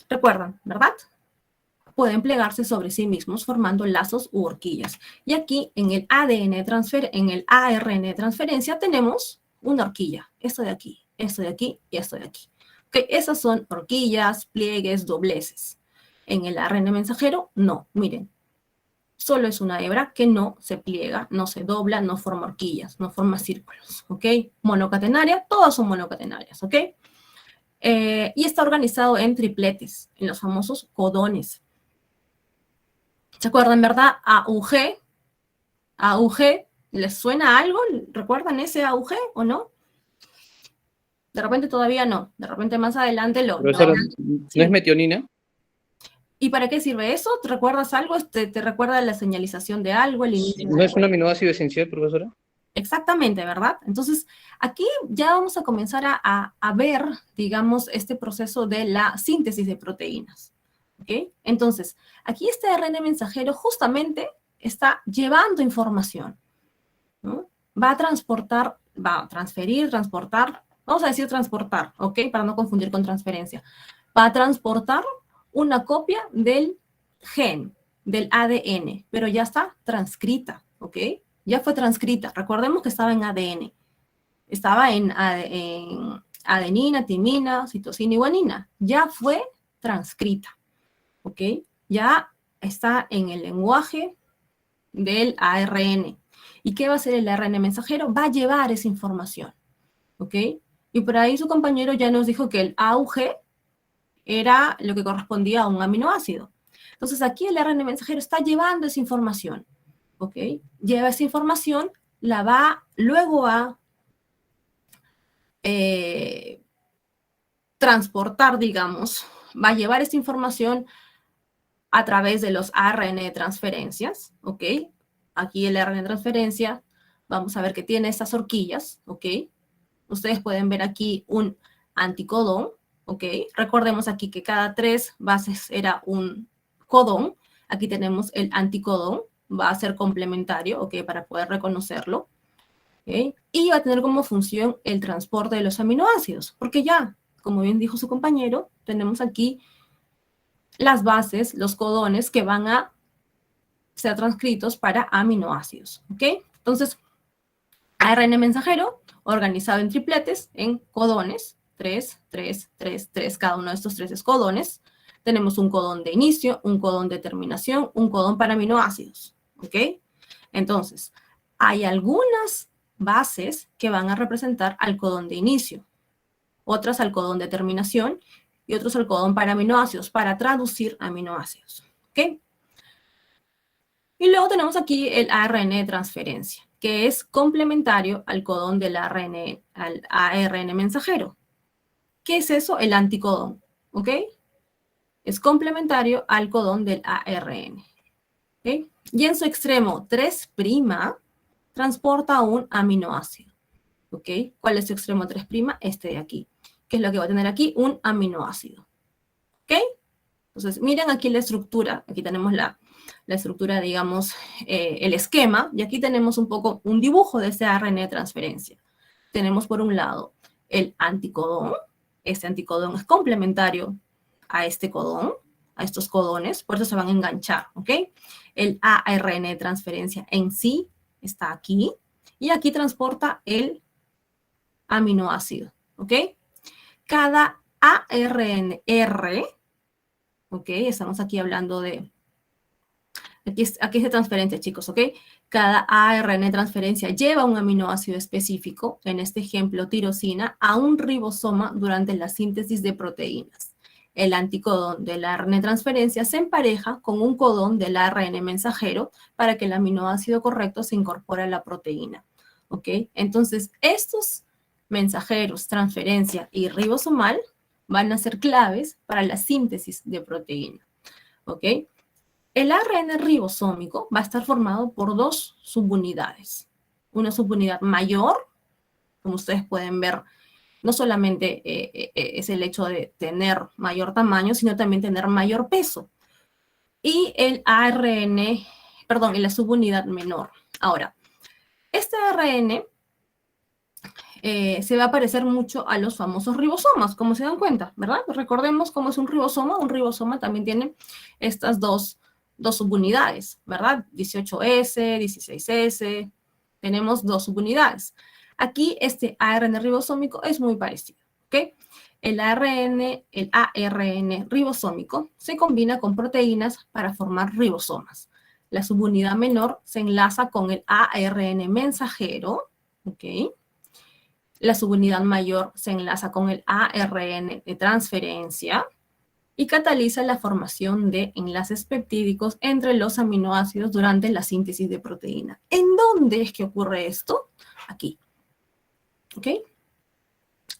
Recuerdan, ¿verdad? Pueden plegarse sobre sí mismos formando lazos u horquillas. Y aquí en el ARN de transferencia tenemos una horquilla. Esto de aquí, esto de aquí y esto de aquí. ¿Okay? Esas son horquillas, pliegues, dobleces. En el ARN mensajero, no. Miren, solo es una hebra que no se pliega, no se dobla, no forma horquillas, no forma círculos. ¿Ok? Monocatenaria, todas son monocatenarias. ¿Ok? Y está organizado en tripletes, en los famosos codones. ¿Se acuerdan, verdad? AUG. AUG, ¿les suena algo? ¿Recuerdan ese AUG o no? De repente todavía no. De repente más adelante lo... Profesora, no. ¿no Sí. es metionina? ¿Y para qué sirve eso? ¿Te recuerdas algo? ¿Te recuerda la señalización de algo, el inicio de ¿No es algo? un aminoácido esencial, profesora? Exactamente, ¿verdad? Entonces, aquí ya vamos a comenzar a ver, digamos, este proceso de la síntesis de proteínas. ¿Ok? Entonces, aquí este ARN mensajero justamente está llevando información, ¿no? Va a transportar, va a transferir, transportar, vamos a decir transportar, ¿ok? Para no confundir con transferencia. Va a transportar una copia del gen, del ADN, pero ya está transcrita, ¿ok? Ya fue transcrita. Recordemos que estaba en ADN. Estaba en adenina, timina, citosina y guanina. Ya fue transcrita, ¿ok? Ya está en el lenguaje del ARN. ¿Y qué va a hacer el ARN mensajero? Va a llevar esa información, ¿ok? Y por ahí su compañero ya nos dijo que el AUG era lo que correspondía a un aminoácido. Entonces aquí el ARN mensajero está llevando esa información, ¿ok? Lleva esa información, la va luego a transportar, digamos, va a llevar esta información a través de los ARN de transferencias, ¿ok? Aquí el ARN de transferencia, vamos a ver que tiene estas horquillas, ¿ok? Ustedes pueden ver aquí un anticodón, ¿ok? Recordemos aquí que cada 3 bases era un codón. Aquí tenemos el anticodón, va a ser complementario, ¿ok? Para poder reconocerlo. ¿Ok? Y va a tener como función el transporte de los aminoácidos, porque ya, como bien dijo su compañero, tenemos aquí las bases, los codones que van a ser transcritos para aminoácidos, ¿ok? Entonces, ARN mensajero organizado en tripletes, en codones, 3, 3, 3, 3, cada uno de estos 3 es codones. Tenemos un codón de inicio, un codón de terminación, un codón para aminoácidos, ¿ok? Entonces, hay algunas bases que van a representar al codón de inicio, otras al codón de terminación y otros al codón para aminoácidos, para traducir aminoácidos, ¿ok? Y luego tenemos aquí el ARN de transferencia, que es complementario al codón del ARN, al ARN mensajero. ¿Qué es eso? El anticodón, ¿ok? Es complementario al codón del ARN, ¿ok? Y en su extremo 3' transporta un aminoácido, ¿ok? ¿Cuál es su extremo 3'? Este de aquí, que es lo que va a tener aquí, un aminoácido, ¿ok? Entonces, miren aquí la estructura, aquí tenemos la estructura, digamos, el esquema, y aquí tenemos un poco un dibujo de ese ARN de transferencia. Tenemos por un lado el anticodón, este anticodón es complementario a este codón, a estos codones, por eso se van a enganchar, ¿ok? El ARN de transferencia en sí está aquí, y aquí transporta el aminoácido, ¿ok? Cada ARNR, ¿ok? Estamos aquí hablando de... Aquí es de transferencia, chicos, ¿ok? Cada ARN de transferencia lleva un aminoácido específico, en este ejemplo tirosina, a un ribosoma durante la síntesis de proteínas. El anticodón del ARN de transferencia se empareja con un codón del ARN mensajero para que el aminoácido correcto se incorpore a la proteína, ¿ok? Entonces, estos mensajeros, transferencia y ribosomal van a ser claves para la síntesis de proteína, ¿ok? El ARN ribosómico va a estar formado por 2 subunidades. Una subunidad mayor, como ustedes pueden ver, no solamente es el hecho de tener mayor tamaño, sino también tener mayor peso. Y el ARN, perdón, y la subunidad menor. Ahora, este ARN se va a parecer mucho a los famosos ribosomas, como se dan cuenta, ¿verdad? Recordemos cómo es un ribosoma. Un ribosoma también tiene estas dos subunidades, ¿verdad? 18S, 16S, tenemos 2 subunidades. Aquí este ARN ribosómico es muy parecido, ¿ok? El ARN ribosómico se combina con proteínas para formar ribosomas. La subunidad menor se enlaza con el ARN mensajero, ¿ok? La subunidad mayor se enlaza con el ARN de transferencia y cataliza la formación de enlaces peptídicos entre los aminoácidos durante la síntesis de proteína. ¿En dónde es que ocurre esto? Aquí. ¿Ok?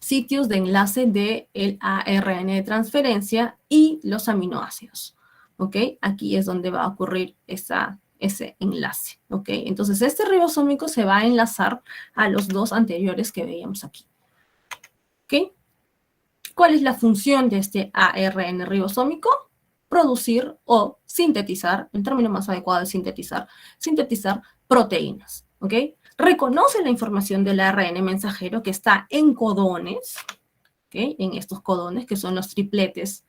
sitios de enlace del ARN de transferencia y los aminoácidos, ¿ok? Aquí es donde va a ocurrir ese enlace, ¿ok? Entonces, este ribosómico se va a enlazar a los dos anteriores que veíamos aquí, ¿ok? ¿Cuál es la función de este ARN ribosómico? Producir o sintetizar, el término más adecuado es sintetizar proteínas, ¿ok? Reconoce la información del ARN mensajero que está en codones, ¿ok? En estos codones que son los tripletes,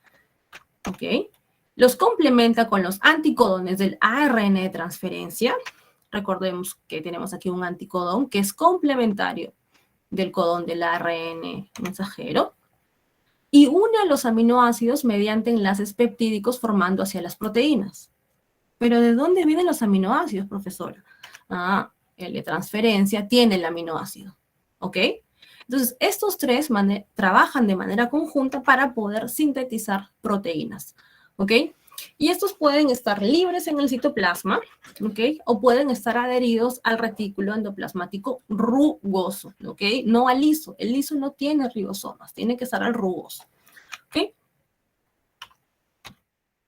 ¿ok? Los complementa con los anticodones del ARN de transferencia. Recordemos que tenemos aquí un anticodón que es complementario del codón del ARN mensajero. Y une a los aminoácidos mediante enlaces peptídicos formando hacia las proteínas. ¿Pero de dónde vienen los aminoácidos, profesora? El de transferencia tiene el aminoácido, ¿ok? Entonces, estos tres trabajan de manera conjunta para poder sintetizar proteínas, ¿ok? Y estos pueden estar libres en el citoplasma, ¿ok? O pueden estar adheridos al retículo endoplasmático rugoso, ¿ok? No al liso. El liso no tiene ribosomas, tiene que estar al rugoso, ¿ok?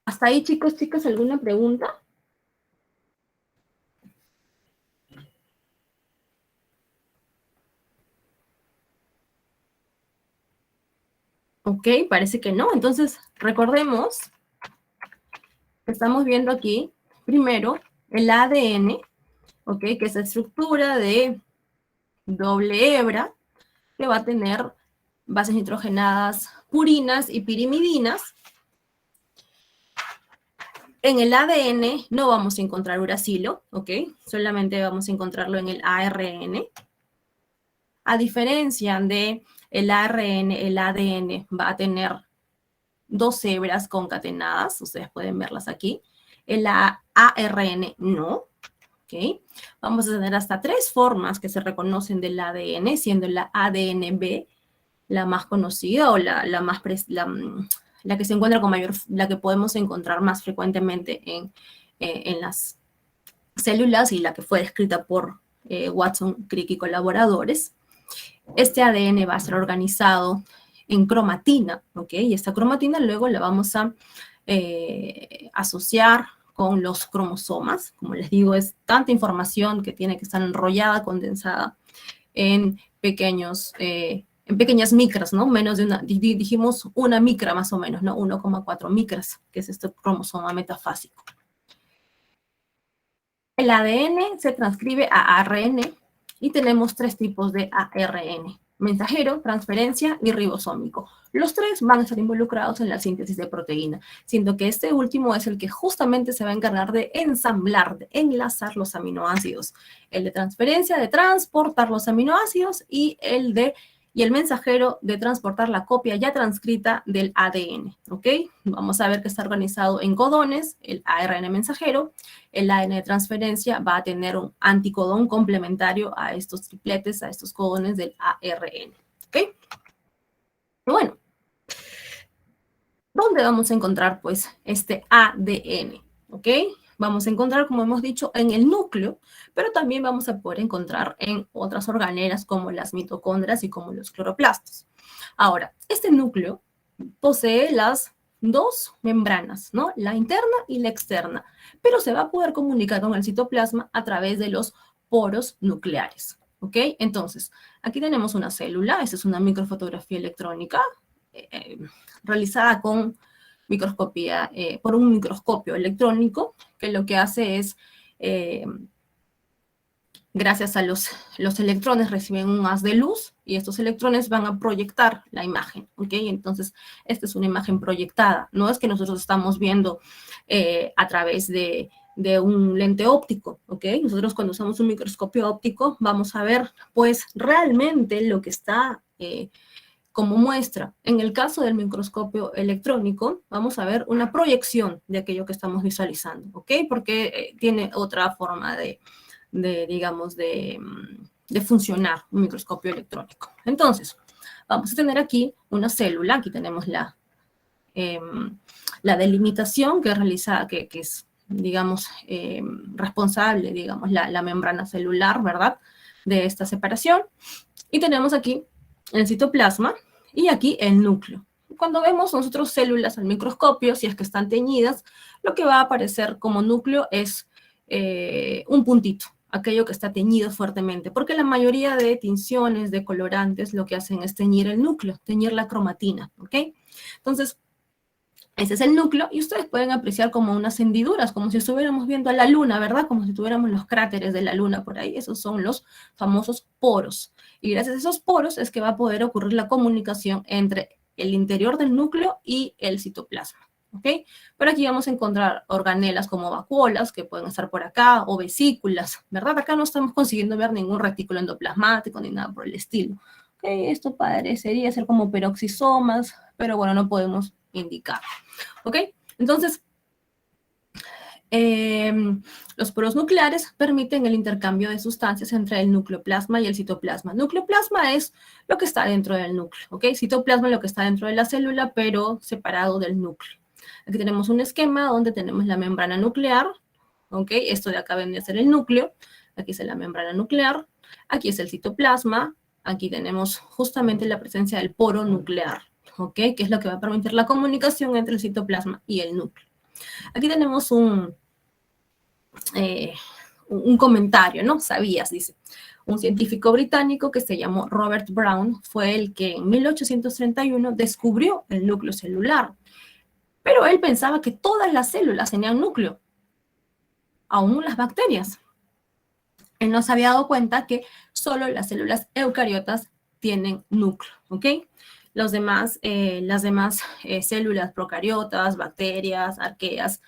¿Hasta ahí, chicos, chicas, alguna pregunta? Ok, parece que no. Entonces, recordemos que estamos viendo aquí, primero, el ADN, ¿ok? Que es la estructura de doble hebra, que va a tener bases nitrogenadas purinas y pirimidinas. En el ADN no vamos a encontrar uracilo, ¿ok? Solamente vamos a encontrarlo en el ARN. A diferencia de el ADN va a tener dos hebras concatenadas, ustedes pueden verlas aquí. El ARN no, ¿ok? Vamos a tener hasta 3 formas que se reconocen del ADN, siendo la ADNB la más conocida o la que se encuentra con mayor, la que podemos encontrar más frecuentemente en las células y la que fue descrita por Watson, Crick y colaboradores. Este ADN va a ser organizado en cromatina, ¿ok? Y esta cromatina luego la vamos a asociar con los cromosomas. Como les digo, es tanta información que tiene que estar enrollada, condensada en pequeñas micras, ¿no? Menos de dijimos una micra más o menos, ¿no? 1,4 micras, que es este cromosoma metafásico. El ADN se transcribe a ARN y tenemos 3 tipos de ARN: mensajero, transferencia y ribosómico. Los 3 van a estar involucrados en la síntesis de proteína, siendo que este último es el que justamente se va a encargar de ensamblar, de enlazar los aminoácidos. El de transferencia, de transportar los aminoácidos, y el mensajero de transportar la copia ya transcrita del ADN, ¿ok? Vamos a ver que está organizado en codones, el ARN mensajero. El ADN de transferencia va a tener un anticodón complementario a estos tripletes, a estos codones del ARN, ¿ok? Bueno, ¿dónde vamos a encontrar, pues, este ADN? ¿Ok? Vamos a encontrar, como hemos dicho, en el núcleo, pero también vamos a poder encontrar en otras organelas como las mitocondrias y como los cloroplastos. Ahora, este núcleo posee las 2 membranas, ¿no? La interna y la externa, pero se va a poder comunicar con el citoplasma a través de los poros nucleares, ¿ok? Entonces, aquí tenemos una célula, esta es una microfotografía electrónica realizada con microscopía, por un microscopio electrónico, que lo que hace es, gracias a los electrones, reciben un haz de luz y estos electrones van a proyectar la imagen, ¿ok? Entonces, esta es una imagen proyectada. No es que nosotros estamos viendo a través de un lente óptico, ¿ok? Nosotros cuando usamos un microscopio óptico vamos a ver, pues, realmente lo que está como muestra. En el caso del microscopio electrónico, vamos a ver una proyección de aquello que estamos visualizando, ¿ok? Porque tiene otra forma digamos, de funcionar un microscopio electrónico. Entonces, vamos a tener aquí una célula, aquí tenemos la delimitación que es realizada, que es, digamos, responsable, digamos, la membrana celular, ¿verdad?, de esta separación. Y tenemos aquí el citoplasma y aquí el núcleo. Cuando vemos nosotros células al microscopio, si es que están teñidas, lo que va a aparecer como núcleo es un puntito, aquello que está teñido fuertemente, porque la mayoría de tinciones, de colorantes, lo que hacen es teñir el núcleo, teñir la cromatina, ¿ok? Entonces, ese es el núcleo y ustedes pueden apreciar como unas hendiduras, como si estuviéramos viendo a la luna, ¿verdad? Como si tuviéramos los cráteres de la luna por ahí. Esos son los famosos poros. Y gracias a esos poros es que va a poder ocurrir la comunicación entre el interior del núcleo y el citoplasma, ¿ok? Pero aquí vamos a encontrar organelas como vacuolas, que pueden estar por acá, o vesículas, ¿verdad? Acá no estamos consiguiendo ver ningún retículo endoplasmático ni nada por el estilo. ¿Ok? Esto parecería ser como peroxisomas, pero bueno, no podemos indicar. ¿Ok? Entonces, los poros nucleares permiten el intercambio de sustancias entre el nucleoplasma y el citoplasma. Nucleoplasma es lo que está dentro del núcleo, ¿ok? Citoplasma es lo que está dentro de la célula, pero separado del núcleo. Aquí tenemos un esquema donde tenemos la membrana nuclear, ¿ok? Esto de acá vendría a ser el núcleo, aquí es la membrana nuclear, aquí es el citoplasma, aquí tenemos justamente la presencia del poro nuclear, ¿ok? Que es lo que va a permitir la comunicación entre el citoplasma y el núcleo. Aquí tenemos un comentario, ¿no? ¿Sabías? Dice. Un científico británico que se llamó Robert Brown fue el que en 1831 descubrió el núcleo celular. Pero él pensaba que todas las células tenían núcleo, aún las bacterias. Él no se había dado cuenta que solo las células eucariotas tienen núcleo, ¿ok? Las demás células procariotas, bacterias, arqueas,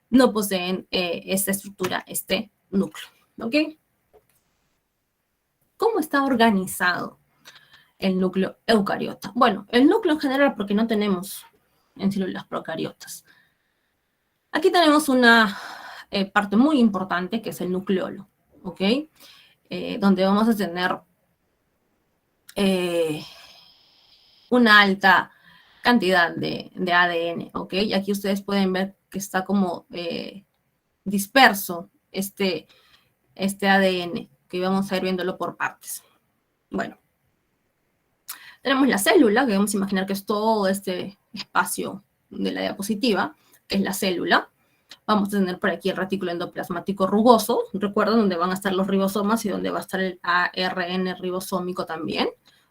no poseen esta estructura, este núcleo, ¿ok? ¿Cómo está organizado el núcleo eucariota? Bueno, el núcleo en general, porque no tenemos en células procariotas. Aquí tenemos una parte muy importante, que es el nucleolo, ¿ok? Donde vamos a tener una alta cantidad de ADN, ¿ok? Y aquí ustedes pueden ver que está como disperso este ADN, que vamos a ir viéndolo por partes. Bueno, tenemos la célula, que vamos a imaginar que es todo este espacio de la diapositiva, que es la célula. Vamos a tener por aquí el retículo endoplasmático rugoso, recuerden, donde van a estar los ribosomas y donde va a estar el ARN ribosómico también,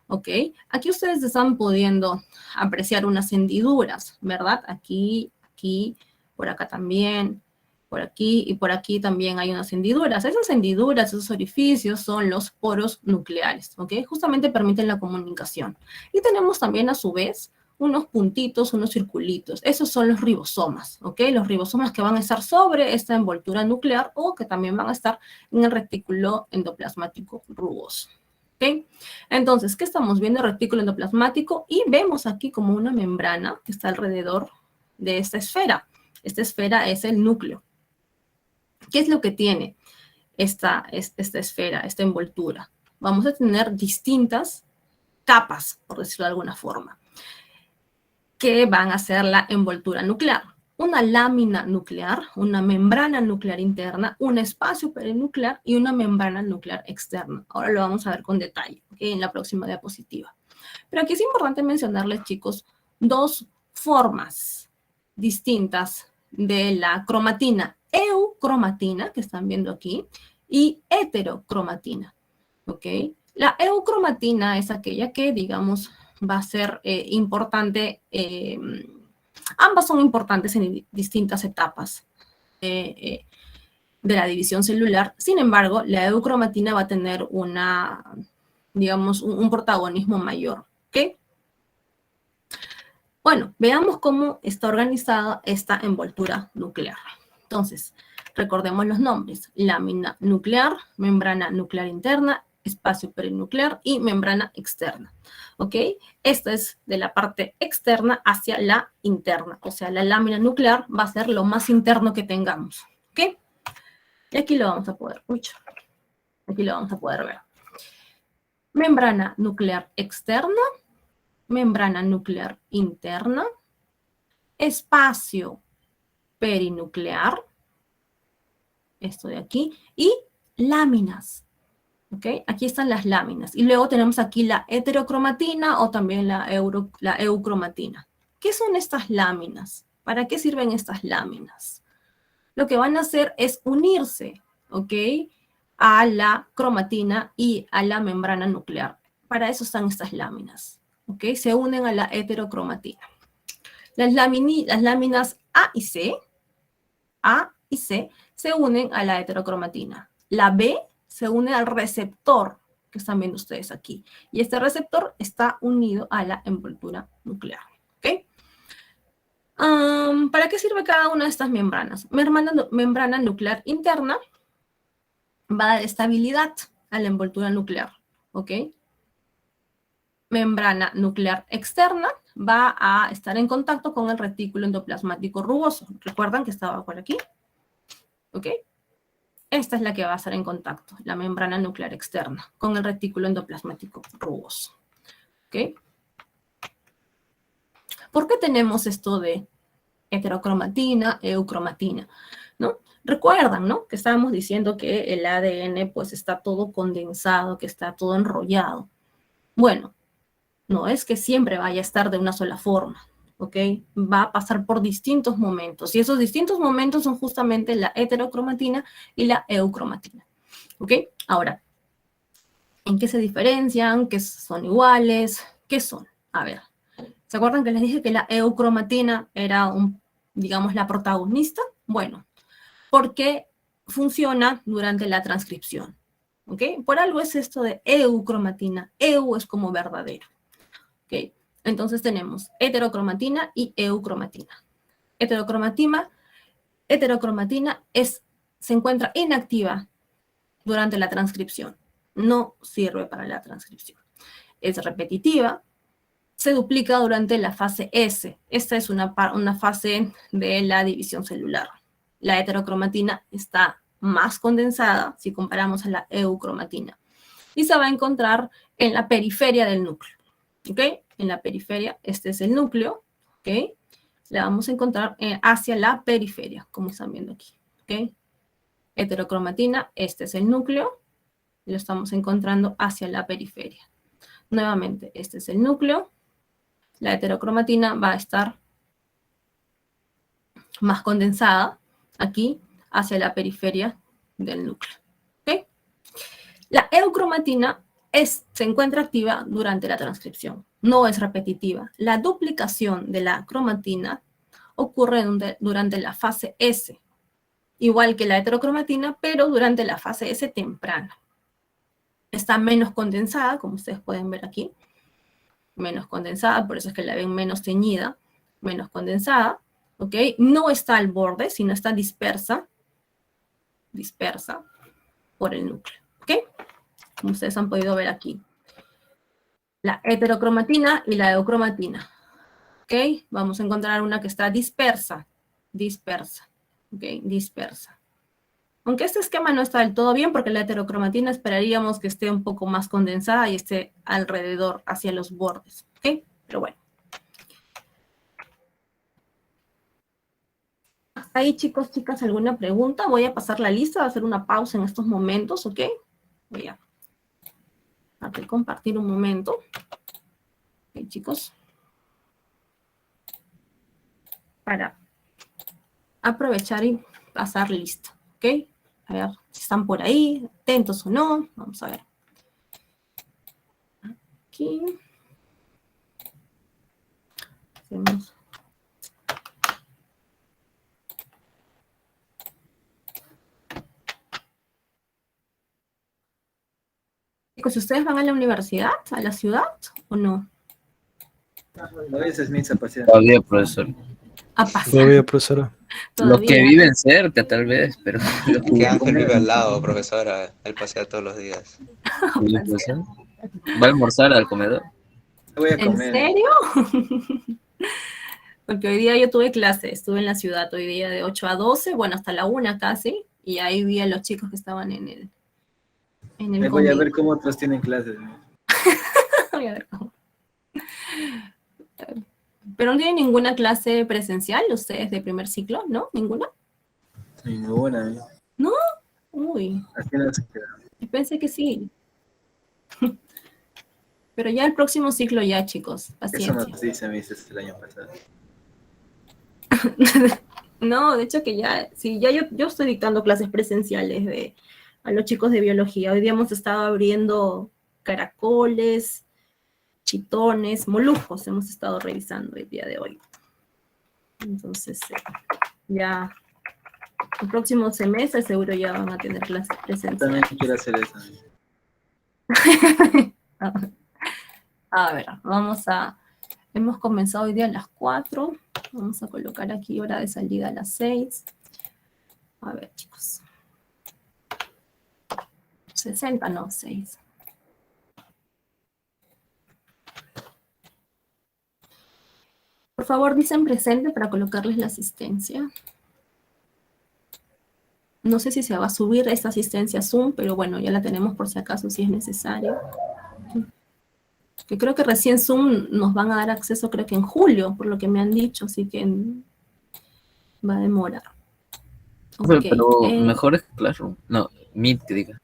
¿ok? Aquí ustedes están pudiendo apreciar unas hendiduras, ¿verdad? Aquí, aquí, por acá también, por aquí y por aquí también hay unas hendiduras. Esas hendiduras, esos orificios son los poros nucleares, ¿ok? Justamente permiten la comunicación. Y tenemos también a su vez unos puntitos, unos circulitos. Esos son los ribosomas, ¿ok? Los ribosomas que van a estar sobre esta envoltura nuclear o que también van a estar en el retículo endoplasmático rugoso, ¿ok? Entonces, ¿qué estamos viendo? El retículo endoplasmático y vemos aquí como una membrana que está alrededor de esta esfera. Esta esfera es el núcleo. ¿Qué es lo que tiene esta esfera, esta envoltura? Vamos a tener distintas capas, por decirlo de alguna forma, que van a ser la envoltura nuclear. Una lámina nuclear, una membrana nuclear interna, un espacio perinuclear y una membrana nuclear externa. Ahora lo vamos a ver con detalle, ¿okay? En la próxima diapositiva. Pero aquí es importante mencionarles, chicos, dos formas distintas de la cromatina. Eucromatina, que están viendo aquí, y heterocromatina, ¿ok? La eucromatina es aquella que, digamos, va a ser importante, ambas son importantes en distintas etapas de la división celular. Sin embargo, la eucromatina va a tener una, digamos, un protagonismo mayor, ¿ok? Bueno, veamos cómo está organizada esta envoltura nuclear. Entonces, recordemos los nombres: lámina nuclear, membrana nuclear interna, espacio perinuclear y membrana externa, ¿ok? Esta es de la parte externa hacia la interna, o sea, la lámina nuclear va a ser lo más interno que tengamos, ¿ok? Y aquí lo vamos a poder, aquí lo vamos a poder ver. Membrana nuclear externa, membrana nuclear interna, espacio perinuclear, esto de aquí, y láminas. ¿Ok? Aquí están las láminas. Y luego tenemos aquí la heterocromatina o también la eucromatina. ¿Qué son estas láminas? ¿Para qué sirven estas láminas? Lo que van a hacer es unirse, ¿ok? A la cromatina y a la membrana nuclear. Para eso están estas láminas, ¿ok? Se unen a la heterocromatina. Las láminas A y C se unen a la heterocromatina. La B se une al receptor que están viendo ustedes aquí. Y este receptor está unido a la envoltura nuclear, ¿ok? ¿Para qué sirve cada una de estas membranas? Membrana nuclear interna va a dar estabilidad a la envoltura nuclear, ¿ok? Membrana nuclear externa va a estar en contacto con el retículo endoplasmático rugoso. ¿Recuerdan que estaba por aquí? ¿Ok? Esta es la que va a estar en contacto, la membrana nuclear externa, con el retículo endoplasmático rugoso. ¿Ok? ¿Por qué tenemos esto de heterocromatina, eucromatina? ¿No? Recuerdan, ¿no? Que estábamos diciendo que el ADN pues está todo condensado, que está todo enrollado. Bueno, no es que siempre vaya a estar de una sola forma, ¿ok? Va a pasar por distintos momentos, y esos distintos momentos son justamente la heterocromatina y la eucromatina, ¿ok? Ahora, ¿en qué se diferencian? ¿Qué son iguales? ¿Qué son? A ver, ¿se acuerdan que les dije que la eucromatina era, digamos, la protagonista? Bueno, porque funciona durante la transcripción, ¿ok? Por algo es esto de eucromatina. Eu es como verdadero. ¿Ok? Entonces tenemos heterocromatina y eucromatina. Heterocromatina se encuentra inactiva durante la transcripción. No sirve para la transcripción. Es repetitiva. Se duplica durante la fase S. Esta es una fase de la división celular. La heterocromatina está más condensada si comparamos a la eucromatina. Y se va a encontrar en la periferia del núcleo. ¿Ok? En la periferia, este es el núcleo, ¿ok? La vamos a encontrar hacia la periferia, como están viendo aquí, ¿ok? Heterocromatina, este es el núcleo, lo estamos encontrando hacia la periferia. Nuevamente, este es el núcleo, la heterocromatina va a estar más condensada aquí hacia la periferia del núcleo, ¿ok? La eucromatina se encuentra activa durante la transcripción, no es repetitiva. La duplicación de la cromatina ocurre durante la fase S, igual que la heterocromatina, pero durante la fase S temprana. Está menos condensada, como ustedes pueden ver aquí, menos condensada, por eso es que la ven menos teñida, menos condensada, ¿ok? No está al borde, sino está dispersa por el núcleo, ¿ok? Como ustedes han podido ver aquí. La heterocromatina y la eucromatina. ¿Ok? Vamos a encontrar una que está dispersa. ¿Ok? Dispersa. Aunque este esquema no está del todo bien, porque la heterocromatina esperaríamos que esté un poco más condensada y esté alrededor, hacia los bordes. ¿Ok? Pero bueno. Hasta ahí, chicos, chicas, ¿alguna pregunta? Voy a pasar la lista, voy a hacer una pausa en estos momentos, ¿ok? Voy a compartir un momento. Ok, chicos. Para aprovechar y pasar lista, ¿ok? A ver si están por ahí, atentos o no. Vamos a ver. Aquí. Hacemos. Chicos, ¿ustedes van a la universidad, a la ciudad o no? A veces misa pasear. Todavía, profesor. A pasar. Todavía, profesora. Los que viven cerca, tal vez, pero... Que Ángel vive al lado, profesora. Él pasea todos los días. ¿Profesor? ¿Va a almorzar al comedor? Voy a ¿En comer. serio? Porque hoy día yo tuve clase, estuve en la ciudad hoy día de 8 a 12, bueno, hasta la 1 casi, y ahí vi a los chicos que estaban en el Voy a ver cómo otros tienen clases. Voy a ver cómo. Pero no tienen ninguna clase presencial, ustedes de primer ciclo, ¿no? ¿Ninguna? Ninguna. ¿No? Uy, Así no se queda. yo pensé que sí. Pero ya el próximo ciclo ya, chicos, Eso paciencia. nos dice, me dices el año pasado. No, de hecho que ya, sí, ya yo estoy dictando clases presenciales a los chicos de biología. Hoy día hemos estado abriendo caracoles, chitones, moluscos, hemos estado revisando el día de hoy. Entonces, ya el próximo semestre seguro ya van a tener clases presenciales. También quiero hacer eso. A ver, hemos comenzado hoy día a las 4. Vamos a colocar aquí hora de salida a las 6. A ver, chicos. 60, no, 6. Por favor, dicen presente para colocarles la asistencia. No sé si se va a subir esta asistencia a Zoom, pero bueno, ya la tenemos por si acaso, si es necesario. Que creo que recién Zoom nos van a dar acceso, creo que en julio, por lo que me han dicho, así que va a demorar. Okay. Pero mejor es Classroom. No, Meet, que diga.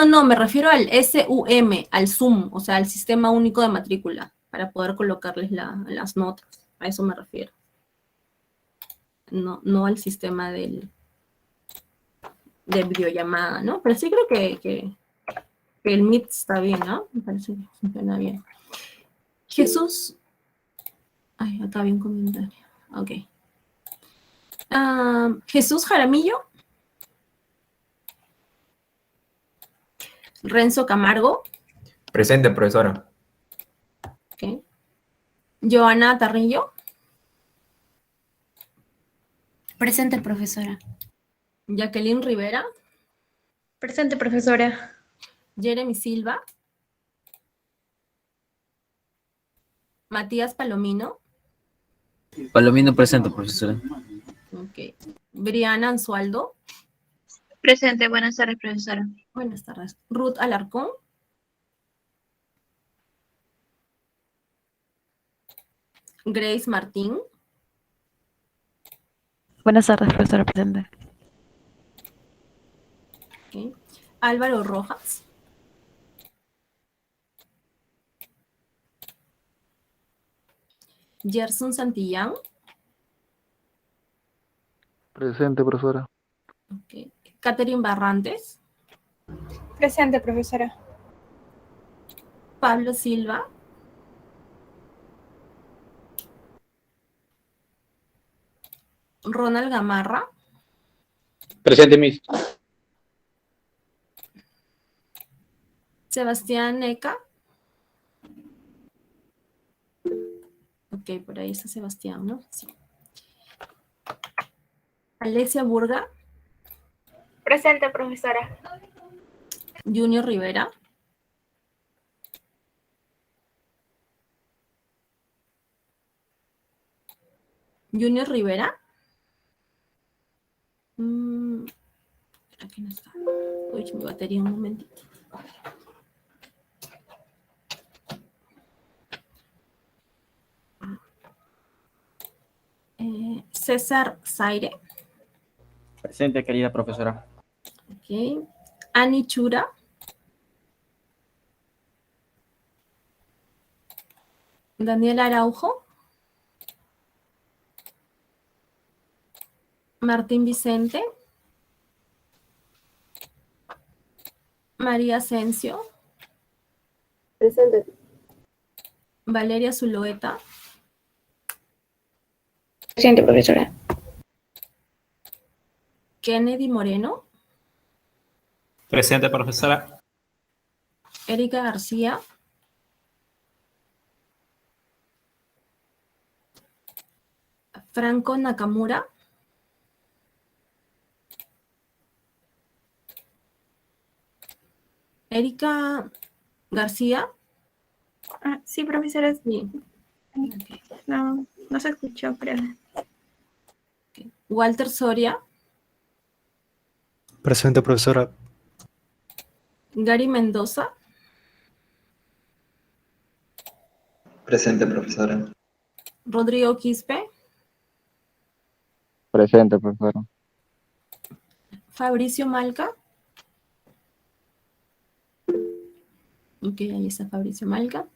No, me refiero al SUM, al Zoom, o sea, al Sistema Único de Matrícula, para poder colocarles las notas. A eso me refiero. No al sistema de videollamada, ¿no? Pero sí creo que el Meet está bien, ¿no? Me parece que funciona bien. Jesús. Ay, acá había un comentario. Ok. Jesús Jaramillo. Renzo Camargo. Presente, profesora. Ok. Joana Tarrillo. Presente, profesora. Jacqueline Rivera. Presente, profesora. Jeremy Silva. Matías Palomino. Palomino presente, profesora. Ok. Briana Anzualdo. Presente, buenas tardes, profesora. Buenas tardes. Ruth Alarcón. Grace Martín. Buenas tardes, profesora presente. Okay. Álvaro Rojas. Gerson Santillán. Presente, profesora. Okay. Catherine Barrantes. Presente, profesora. Pablo Silva. Ronald Gamarra. Presente, Miss. Sebastián Neca. Ok, por ahí está Sebastián, ¿no? Sí. Alexia Burga. Presente, profesora. Junior Rivera. Junior Rivera. Aquí no está. Uy, mi batería un momentito. César Zaire. Presente, querida profesora. Ok. Ani Chura. Daniel Araujo. Martín Vicente. María Asensio. Presente. Valeria Zulueta. Presente, profesora. Kennedy Moreno. Presente, profesora. Erika García. Franco Nakamura. Erika García. Sí, profesora. Sí. Okay. No se escuchó, creo. Okay. Walter Soria. Presente, profesora. Gary Mendoza. Presente, profesora. Rodrigo Quispe. Presente, profesora. Fabricio Malca. Ok, ahí está Fabricio Malca.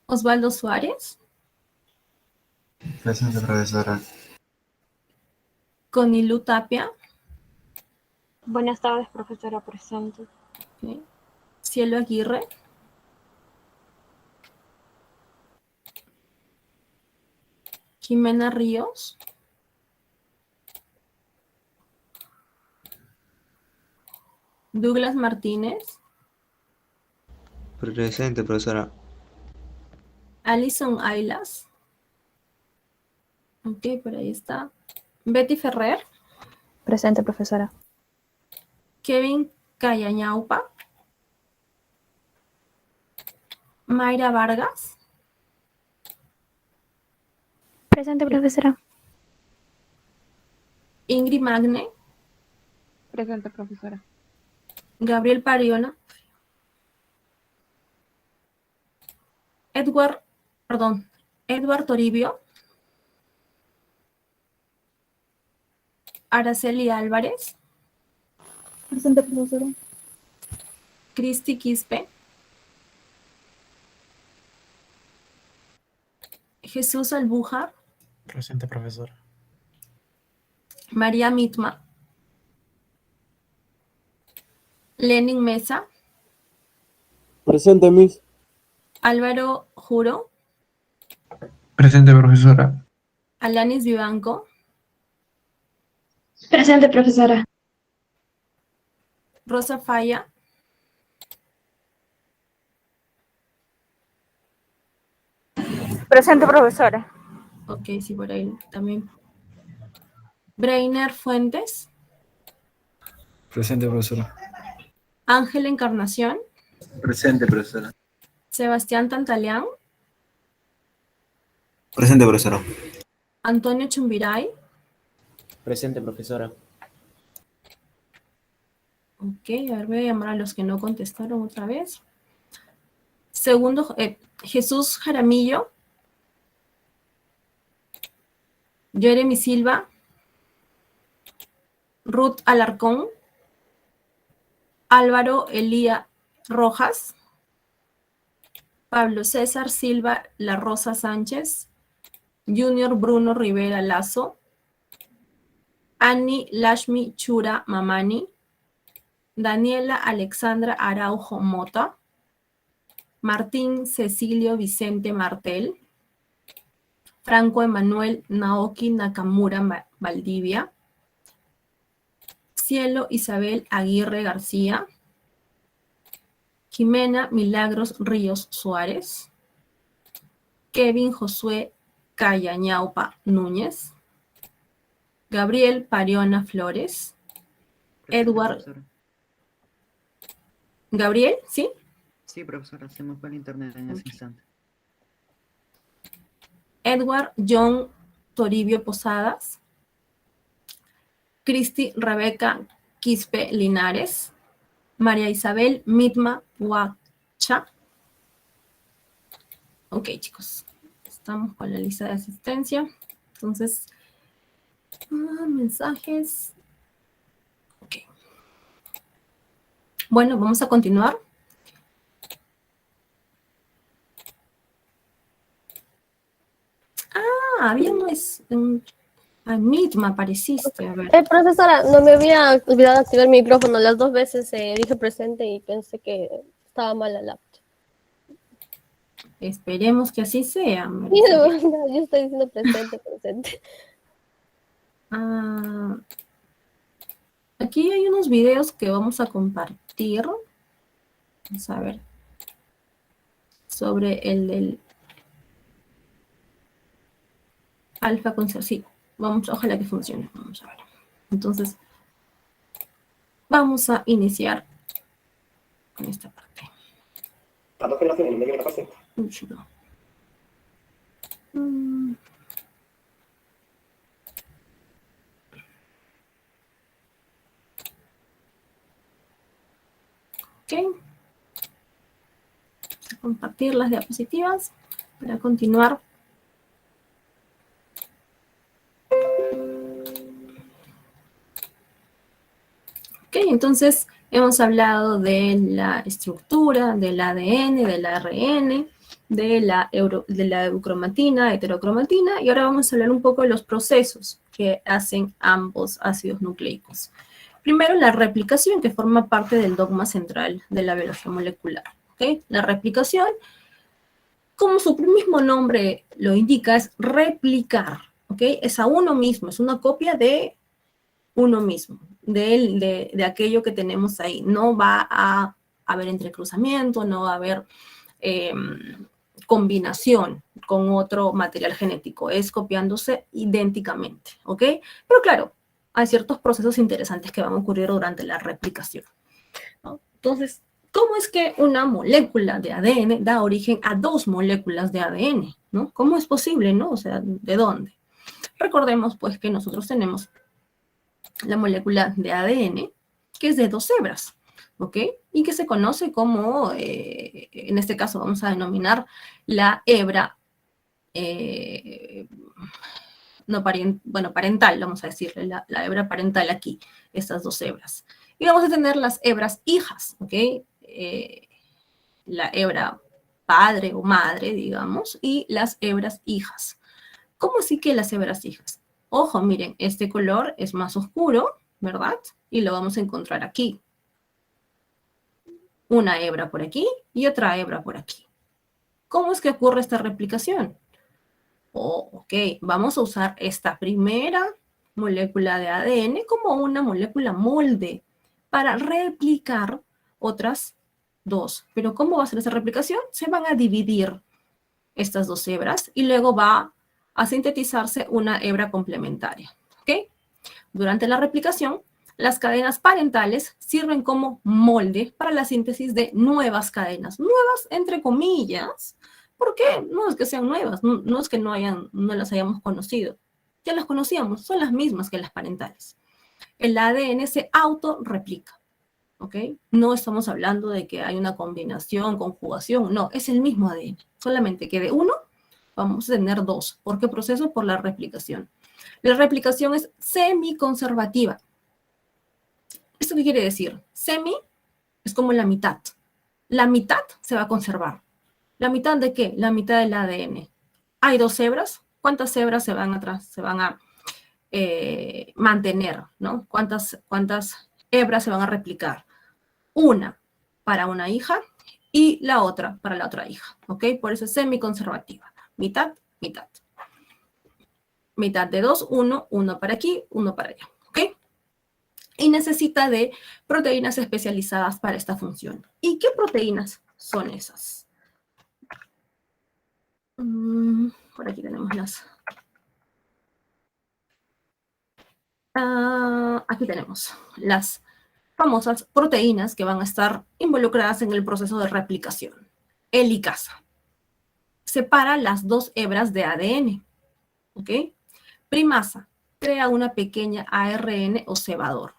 Osvaldo Suárez. Presente, profesora. Conilu Tapia. Buenas tardes, profesora. Presente. Ok. Cielo Aguirre. Jimena Ríos. Douglas Martínez. Presente, profesora. Alison Ailas. Ok, por ahí está. Betty Ferrer. Presente, profesora. Kevin Cayañaupa. Mayra Vargas. Presente, profesora. Ingrid Magne. Presente, profesora. Gabriel Pariona. Edward Toribio. Araceli Álvarez. Presente, profesora. Cristi Quispe. Jesús Albújar. Presente, profesora. María Mitma. Lenin Mesa. Presente, Miss. Álvaro Juro. Presente, profesora. Alanis Vivanco. Presente, profesora. Rosa Falla. Presente, profesora. Ok, sí, por ahí también. Breiner Fuentes. Presente, profesora. Ángel Encarnación. Presente, profesora. Sebastián Tantaleán. Presente, profesora. Antonio Chumbiray. Presente, profesora. Ok, a ver, voy a llamar a los que no contestaron otra vez. Segundo, Jesús Jaramillo. Jeremy Silva. Ruth Alarcón. Álvaro Elía Rojas. Pablo César Silva La Rosa Sánchez. Junior Bruno Rivera Lazo. Annie Lashmi Chura Mamani. Daniela Alexandra Araujo Mota. Martín Cecilio Vicente Martel. Franco Emanuel Naoki Nakamura Valdivia. Cielo Isabel Aguirre García. Jimena Milagros Ríos Suárez. Kevin Josué Cayañaupa Núñez. Gabriel Pariona Flores. Edward. Gabriel, ¿sí? Sí, profesora, se me fue el internet en ese instante. Edward John Toribio Posadas. Cristi Rebeca Quispe Linares. María Isabel Mitma Huacha. Ok, chicos. Estamos con la lista de asistencia. Entonces, mensajes. Ok. Bueno, vamos a continuar. Había un... A Mitma apareciste, a ver. Profesora, no me había olvidado activar el micrófono. Las 2 veces dije presente y pensé que estaba mal la laptop. Esperemos que así sea. Sí, de verdad, yo estoy diciendo presente. Aquí hay unos videos que vamos a compartir. Vamos a ver. Sobre el del alfa con sí. Vamos, ojalá que funcione. Vamos a ver. Entonces, vamos a iniciar con esta parte. Uy, no. Ok. Vamos a compartir las diapositivas para continuar. Ok, entonces Entonces, hemos hablado de la estructura del ADN, del ARN, de la eucromatina, heterocromatina, y ahora vamos a hablar un poco de los procesos que hacen ambos ácidos nucleicos. Primero, la replicación, que forma parte del dogma central de la biología molecular. ¿Okay? La replicación, como su mismo nombre lo indica, es replicar. ¿Okay? Es a uno mismo, es una copia de uno mismo, de aquello que tenemos ahí. No va a haber entrecruzamiento, no va a haber combinación con otro material genético, es copiándose idénticamente, ¿ok? Pero claro, hay ciertos procesos interesantes que van a ocurrir durante la replicación, ¿no? Entonces, ¿cómo es que una molécula de ADN da origen a dos moléculas de ADN, ¿no? ¿Cómo es posible, no? O sea, ¿de dónde? Recordemos, pues, que nosotros tenemos la molécula de ADN, que es de dos hebras, ¿ok? Y que se conoce como, en este caso vamos a denominar la hebra, parental, vamos a decirle, la hebra parental aquí, estas dos hebras. Y vamos a tener las hebras hijas, ¿ok? La hebra padre o madre, digamos, y las hebras hijas. ¿Cómo así que las hebras hijas? Ojo, miren, este color es más oscuro, ¿verdad? Y lo vamos a encontrar aquí. Una hebra por aquí y otra hebra por aquí. ¿Cómo es que ocurre esta replicación? Ok, vamos a usar esta primera molécula de ADN como una molécula molde para replicar otras dos. ¿Pero cómo va a ser esa replicación? Se van a dividir estas dos hebras y luego va a sintetizarse una hebra complementaria. ¿Ok? Durante la replicación, las cadenas parentales sirven como molde para la síntesis de nuevas cadenas. Nuevas, entre comillas, porque no es que sean nuevas, no es que no las hayamos conocido. Ya las conocíamos, son las mismas que las parentales. El ADN se autorreplica, ¿ok? No estamos hablando de que hay una combinación, conjugación, no, es el mismo ADN. Solamente que de uno vamos a tener dos. ¿Por qué proceso? Por la replicación. La replicación es semiconservativa. ¿Esto qué quiere decir? Semi es como la mitad. La mitad se va a conservar. ¿La mitad de qué? La mitad del ADN. Hay dos hebras. ¿Cuántas hebras se van a mantener? ¿No? ¿Cuántas hebras se van a replicar? Una para una hija y la otra para la otra hija. ¿Ok? Por eso es semiconservativa. Mitad, mitad. Mitad de dos, uno para aquí, uno para allá. ¿Ok? Y necesita de proteínas especializadas para esta función. ¿Y qué proteínas son esas? Por aquí tenemos las. Aquí tenemos las famosas proteínas que van a estar involucradas en el proceso de replicación. Helicasa. Separa las dos hebras de ADN. ¿Ok? Primasa. Crea una pequeña ARN o cebador.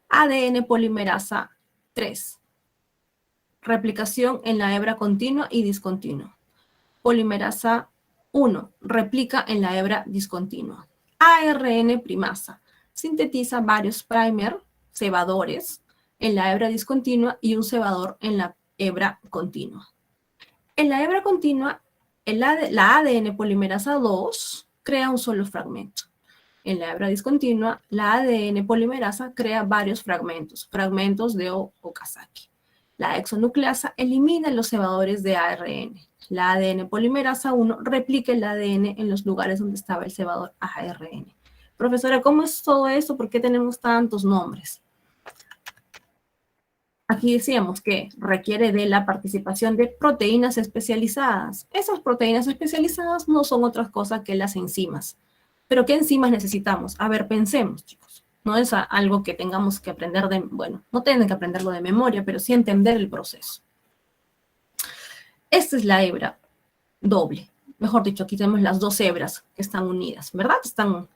ADN polimerasa 3. Replicación en la hebra continua y discontinua. Polimerasa 1. Replica en la hebra discontinua. ARN primasa. Sintetiza varios primer, cebadores, en la hebra discontinua y un cebador en la hebra continua. En la hebra continua, la ADN polimerasa 2 crea un solo fragmento. En la hebra discontinua, la ADN polimerasa crea varios fragmentos de Okazaki. La exonucleasa elimina los cebadores de ARN. La ADN polimerasa 1 replica el ADN en los lugares donde estaba el cebador ARN. Profesora, ¿cómo es todo esto? ¿Por qué tenemos tantos nombres? Aquí decíamos que requiere de la participación de proteínas especializadas. Esas proteínas especializadas no son otras cosas que las enzimas. ¿Pero qué enzimas necesitamos? A ver, pensemos, chicos. No es algo que tengamos que aprender no tienen que aprenderlo de memoria, pero sí entender el proceso. Esta es la hebra doble. Mejor dicho, aquí tenemos las dos hebras que están unidas, ¿verdad? Están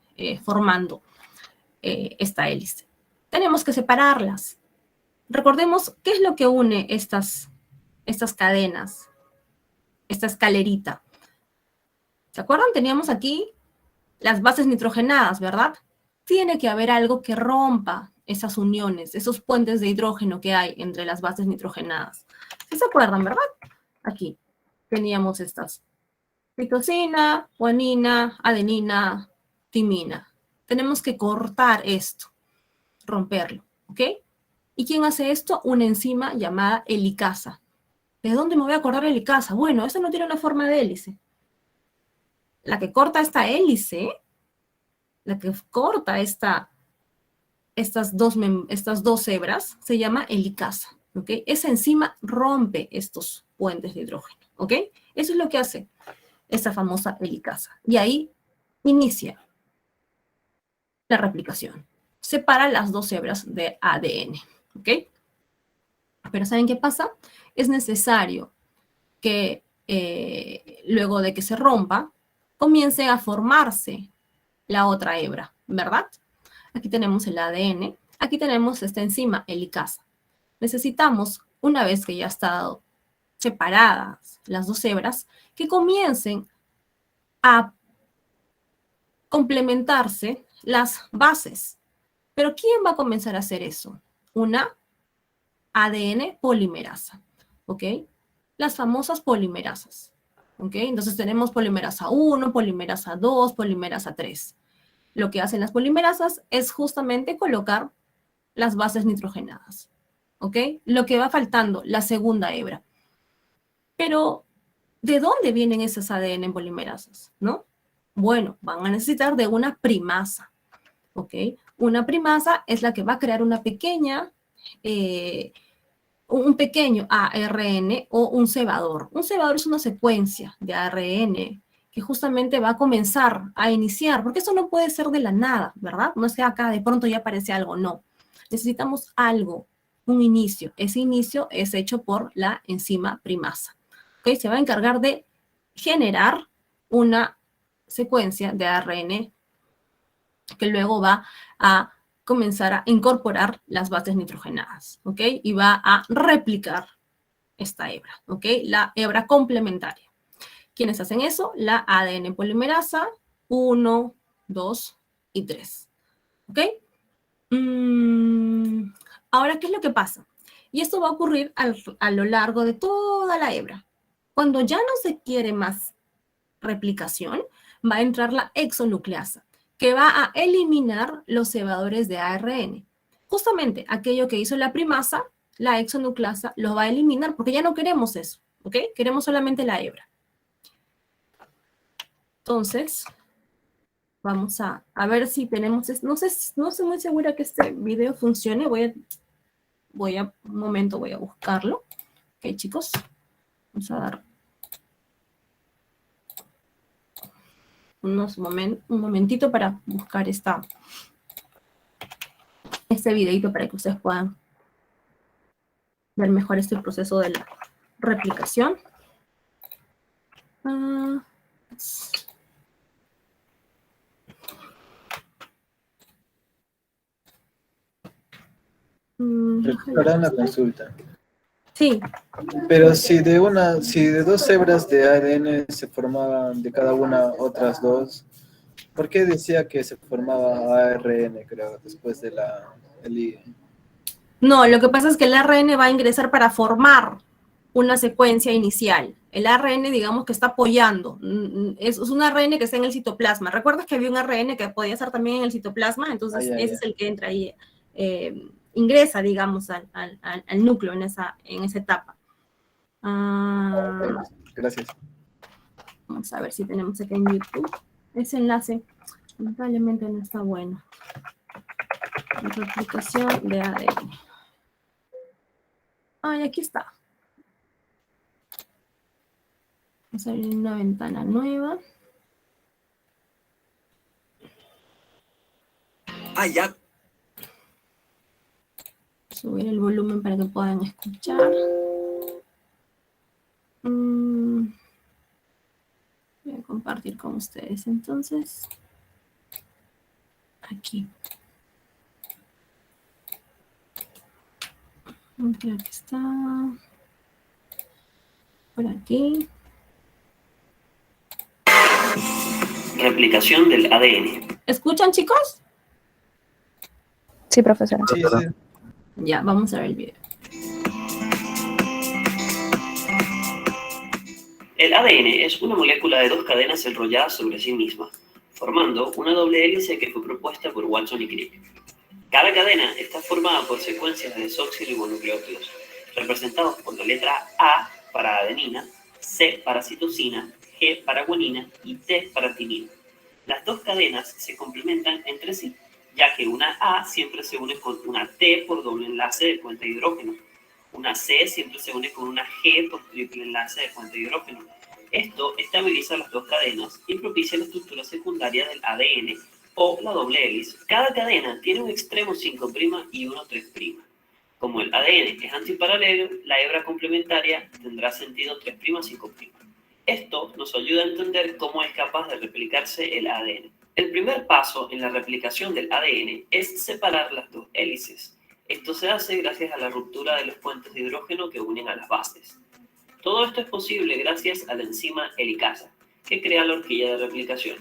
formando esta hélice. Tenemos que separarlas. Recordemos qué es lo que une estas cadenas, esta escalerita. ¿Se acuerdan? Teníamos aquí las bases nitrogenadas, ¿verdad? Tiene que haber algo que rompa esas uniones, esos puentes de hidrógeno que hay entre las bases nitrogenadas. ¿Sí se acuerdan, verdad? Aquí teníamos estas. Citosina, guanina, adenina, timina. Tenemos que cortar esto, romperlo, ¿ok? ¿Y quién hace esto? Una enzima llamada helicasa. ¿De dónde me voy a acordar la helicasa? Bueno, esta no tiene una forma de hélice. La que corta esta hélice, la que corta estas dos hebras, se llama helicasa, ¿ok? Esa enzima rompe estos puentes de hidrógeno, ¿ok? Eso es lo que hace esta famosa helicasa. Y ahí inicia la replicación. Separa las dos hebras de ADN, ¿ok? Pero ¿saben qué pasa? Es necesario que luego de que se rompa, comience a formarse la otra hebra, ¿verdad? Aquí tenemos el ADN, aquí tenemos esta enzima helicasa. Necesitamos, una vez que ya están separadas las dos hebras, que comiencen a complementarse las bases. ¿Pero quién va a comenzar a hacer eso? Una ADN polimerasa, ¿ok? Las famosas polimerasas, ¿ok? Entonces tenemos polimerasa 1, polimerasa 2, polimerasa 3. Lo que hacen las polimerasas es justamente colocar las bases nitrogenadas, ¿ok? Lo que va faltando, la segunda hebra. Pero, ¿de dónde vienen esas ADN en polimerasas, no? Bueno, van a necesitar de una primasa, ¿ok? Una primasa es la que va a crear una pequeña, un pequeño ARN o un cebador. Un cebador es una secuencia de ARN que justamente va a comenzar a iniciar, porque eso no puede ser de la nada, ¿verdad? No es que acá de pronto ya aparece algo, no. Necesitamos algo, un inicio. Ese inicio es hecho por la enzima primasa, ¿ok? Se va a encargar de generar una secuencia de ARN que luego va a comenzar a incorporar las bases nitrogenadas, ¿ok? Y va a replicar esta hebra, ¿ok? La hebra complementaria. ¿Quiénes hacen eso? La ADN polimerasa 1, 2 y 3, ¿ok? Ahora, ¿qué es lo que pasa? Y esto va a ocurrir a lo largo de toda la hebra. Cuando ya no se quiere más replicación, va a entrar la exonucleasa, que va a eliminar los cebadores de ARN. Justamente aquello que hizo la primasa, la exonucleasa, los va a eliminar porque ya no queremos eso, ¿ok? Queremos solamente la hebra. Entonces, vamos a ver si tenemos, no estoy muy segura que este video funcione, un momento voy a buscarlo. Ok, chicos, vamos a dar un momentito para buscar este videito para que ustedes puedan ver mejor este proceso de la replicación. Para una consulta. Sí. Pero si de dos hebras de ADN se formaban de cada una otras dos, ¿por qué decía que se formaba ARN, creo, después de No, lo que pasa es que el ARN va a ingresar para formar una secuencia inicial. El ARN, digamos que está apoyando. Es un ARN que está en el citoplasma. ¿Recuerdas que había un ARN que podía estar también en el citoplasma? Entonces, ese es el que entra ahí, ingresa, digamos, al núcleo en esa etapa. Gracias. Vamos a ver si tenemos aquí en YouTube. Ese enlace lamentablemente no está bueno. Replicación de ADN. Y aquí está. Vamos a abrir una ventana nueva. Ya. Subir el volumen para que puedan escuchar. Voy a compartir con ustedes entonces. Aquí. Creo que está por aquí. Replicación del ADN. ¿Escuchan, chicos? Sí, profesora. Sí, sí. Ya, vamos a ver el video. El ADN es una molécula de 2 cadenas enrolladas sobre sí misma, formando una doble hélice que fue propuesta por Watson y Crick. Cada cadena está formada por secuencias de desoxirribonucleótidos, representados por la letra A para adenina, C para citosina, G para guanina y T para timina. Las 2 cadenas se complementan entre sí, ya que una A siempre se une con una T por doble enlace de puente de hidrógeno. Una C siempre se une con una G por triple enlace de puente de hidrógeno. Esto estabiliza las 2 cadenas y propicia la estructura secundaria del ADN o la doble hélice. Cada cadena tiene un extremo 5' y uno 3'. Como el ADN es antiparalelo, la hebra complementaria tendrá sentido 3', 5'. Esto nos ayuda a entender cómo es capaz de replicarse el ADN. El primer paso en la replicación del ADN es separar las 2 hélices. Esto se hace gracias a la ruptura de los puentes de hidrógeno que unen a las bases. Todo esto es posible gracias a la enzima helicasa, que crea la horquilla de replicación.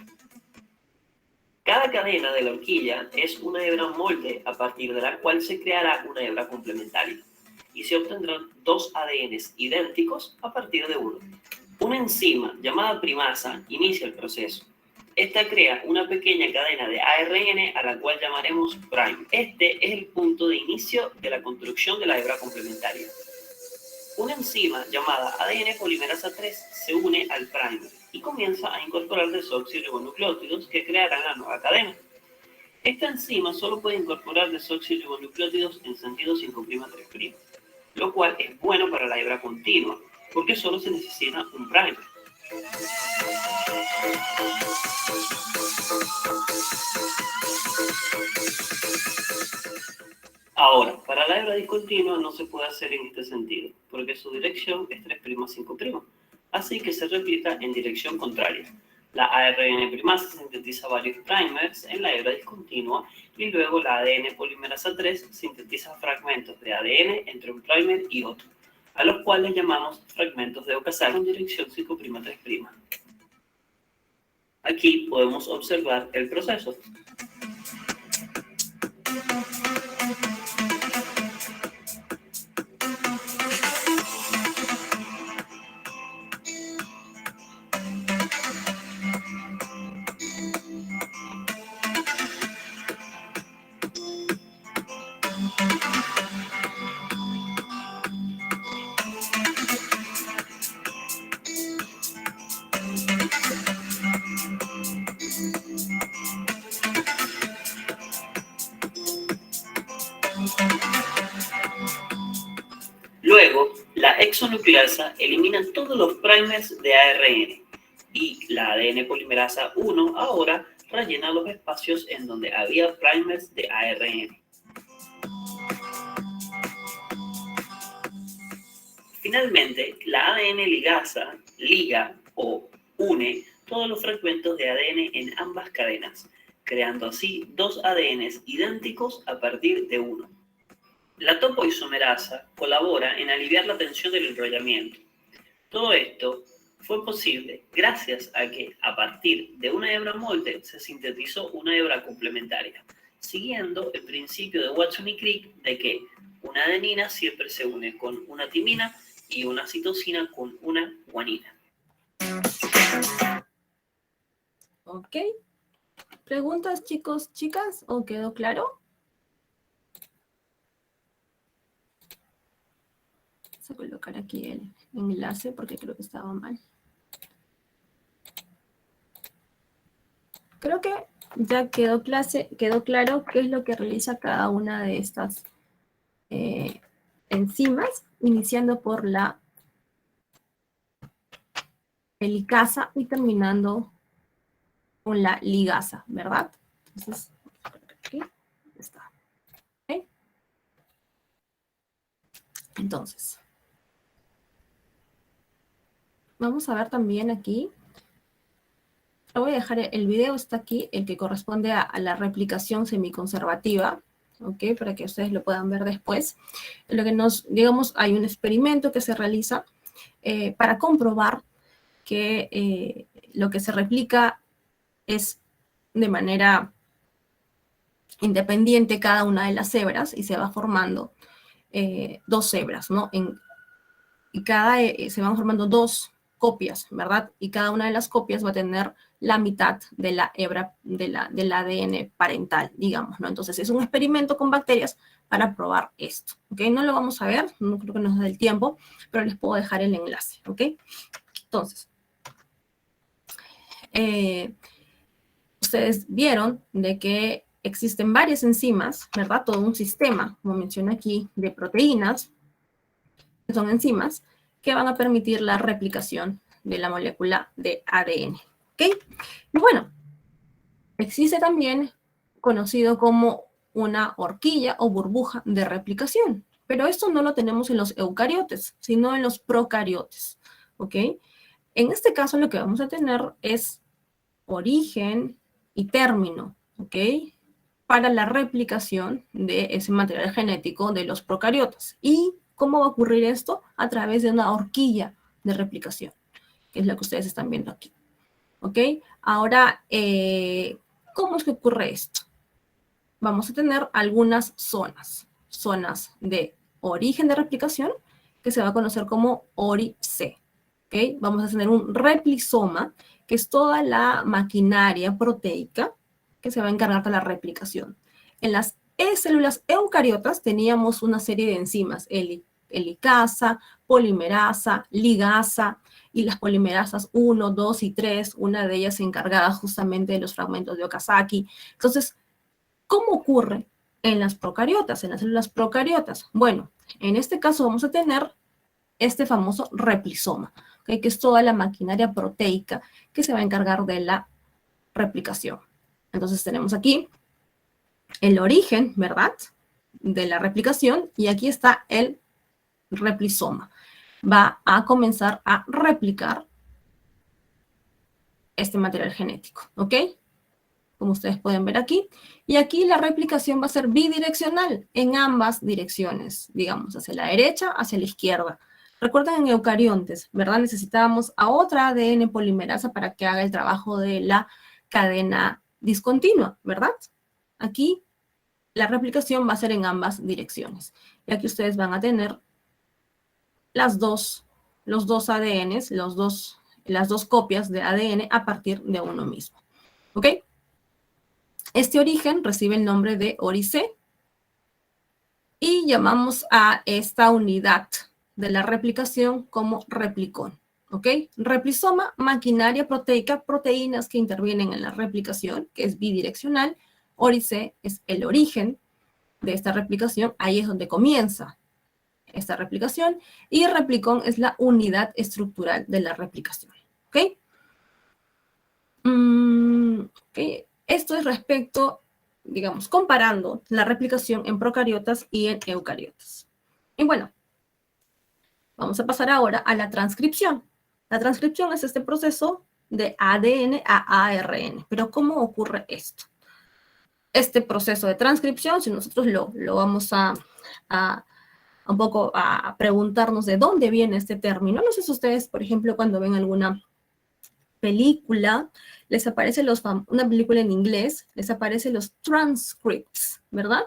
Cada cadena de la horquilla es una hebra molde a partir de la cual se creará una hebra complementaria, y se obtendrán 2 ADNs idénticos a partir de uno. Una enzima llamada primasa inicia el proceso. Esta crea una pequeña cadena de ARN a la cual llamaremos prime. Este es el punto de inicio de la construcción de la hebra complementaria. Una enzima llamada ADN polimerasa 3 se une al primer y comienza a incorporar desoxirribonucleótidos que crearán la nueva cadena. Esta enzima solo puede incorporar desoxirribonucleótidos en sentido 5', 3', lo cual es bueno para la hebra continua, porque solo se necesita un primer. Ahora, para la hebra discontinua no se puede hacer en este sentido, porque su dirección es 3', 5', así que se replica en dirección contraria. La ARN primasa sintetiza varios primers en la hebra discontinua y luego la ADN polimerasa 3 sintetiza fragmentos de ADN entre un primer y otro, a los cuales llamamos fragmentos de ocasal con dirección 5', 3'. Aquí podemos observar el proceso. Luego, la exonucleasa elimina todos los primers de ARN y la ADN polimerasa 1 ahora rellena los espacios en donde había primers de ARN. Finalmente, la ADN ligasa liga o une todos los fragmentos de ADN en ambas cadenas, creando así 2 ADNs idénticos a partir de uno. La topoisomerasa colabora en aliviar la tensión del enrollamiento. Todo esto fue posible gracias a que, a partir de una hebra molde, se sintetizó una hebra complementaria, siguiendo el principio de Watson y Crick de que una adenina siempre se une con una timina y una citosina con una guanina. Ok. ¿Preguntas, chicos, chicas? ¿O quedó claro? Vamos a colocar aquí el enlace porque creo que estaba mal. Creo que ya quedó claro qué es lo que realiza cada una de estas enzimas, iniciando por la helicasa y terminando con la ligasa, ¿verdad? Entonces, aquí está. ¿Okay? Entonces, vamos a ver también aquí. Voy a dejar el video, está aquí, el que corresponde a la replicación semiconservativa, ¿ok? Para que ustedes lo puedan ver después. Lo que digamos, hay un experimento que se realiza para comprobar que lo que se replica es de manera independiente cada una de las hebras y se va formando 2 hebras, ¿no? Y se van formando 2 copias, ¿verdad? Y cada una de las copias va a tener la mitad de la hebra del ADN parental, digamos, ¿no? Entonces, es un experimento con bacterias para probar esto, ¿ok? No lo vamos a ver, no creo que nos dé el tiempo, pero les puedo dejar el enlace, ¿ok? Entonces, ustedes vieron de que existen varias enzimas, ¿verdad? Todo un sistema, como menciona aquí, de proteínas, que son enzimas, que van a permitir la replicación de la molécula de ADN, ¿ok? Y bueno, existe también conocido como una horquilla o burbuja de replicación, pero esto no lo tenemos en los eucariotes, sino en los procariotes, ¿ok? En este caso lo que vamos a tener es origen y término, ¿ok? Para la replicación de ese material genético de los procariotas. ¿Y cómo va a ocurrir esto? A través de una horquilla de replicación, que es lo que ustedes están viendo aquí, ¿ok? Ahora, ¿cómo es que ocurre esto? Vamos a tener algunas zonas de origen de replicación, que se va a conocer como ORI-C, ¿ok? Vamos a tener un replisoma, que es toda la maquinaria proteica que se va a encargar de la replicación. En las células eucariotas teníamos una serie de enzimas, helicasa, polimerasa, ligasa, y las polimerasas 1, 2 y 3, una de ellas encargada justamente de los fragmentos de Okazaki. Entonces, ¿cómo ocurre en las procariotas, en las células procariotas? Bueno, en este caso vamos a tener este famoso replisoma, ¿okay? Que es toda la maquinaria proteica que se va a encargar de la replicación. Entonces tenemos aquí el origen, ¿verdad?, de la replicación, y aquí está el replisoma. Va a comenzar a replicar este material genético, ¿ok? Como ustedes pueden ver aquí. Y aquí la replicación va a ser bidireccional en ambas direcciones, digamos, hacia la derecha, hacia la izquierda. Recuerden en eucariontes, ¿verdad? Necesitábamos a otra ADN polimerasa para que haga el trabajo de la cadena discontinua, ¿verdad? Aquí la replicación va a ser en ambas direcciones. Y aquí ustedes van a tener los dos ADNs, las dos copias de ADN a partir de uno mismo, ¿ok? Este origen recibe el nombre de ORI-C y llamamos a esta unidad de la replicación como replicón, ¿ok? Replisoma, maquinaria proteica, proteínas que intervienen en la replicación, que es bidireccional. ORI-C es el origen de esta replicación, ahí es donde comienza esta replicación, y replicón es la unidad estructural de la replicación, ¿ok? Okay. Esto es respecto, digamos, comparando la replicación en procariotas y en eucariotas. Y bueno, vamos a pasar ahora a la transcripción. La transcripción es este proceso de ADN a ARN. Pero ¿cómo ocurre esto? Este proceso de transcripción, si nosotros lo vamos a un poco a preguntarnos de dónde viene este término. No sé si ustedes, por ejemplo, cuando ven alguna película, les aparece una película en inglés, les aparece los transcripts, ¿verdad?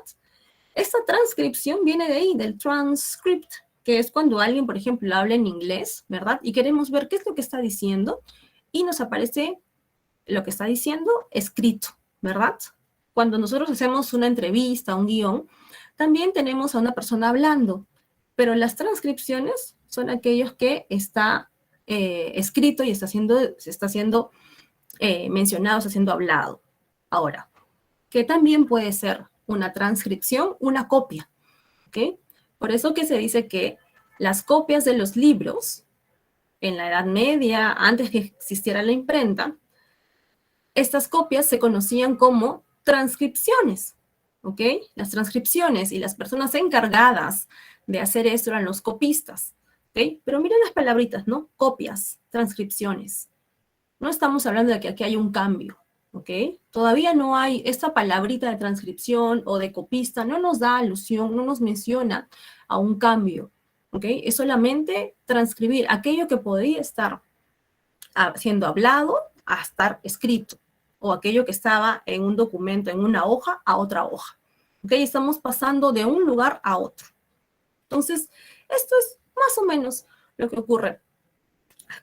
Esta transcripción viene de ahí, del transcript, que es cuando alguien, por ejemplo, habla en inglés, ¿verdad? Y queremos ver qué es lo que está diciendo, y nos aparece lo que está diciendo escrito, ¿verdad? Cuando nosotros hacemos una entrevista, un guión, también tenemos a una persona hablando, pero las transcripciones son aquellos que está escrito y se está siendo mencionado, está siendo hablado. Ahora, que también puede ser una transcripción, una copia, ¿ok? Por eso que se dice que las copias de los libros, en la Edad Media, antes que existiera la imprenta, estas copias se conocían como transcripciones, ¿ok? Las transcripciones y las personas encargadas de hacer esto eran los copistas, ¿ok? Pero miren las palabritas, ¿no? Copias, transcripciones. No estamos hablando de que aquí hay un cambio, ¿ok? Todavía no hay esta palabrita de transcripción o de copista, no nos da alusión, no nos menciona a un cambio, ¿ok? Es solamente transcribir aquello que podría estar siendo hablado a estar escrito, o aquello que estaba en un documento, en una hoja, a otra hoja. ¿Ok? Estamos pasando de un lugar a otro. Entonces, esto es más o menos lo que ocurre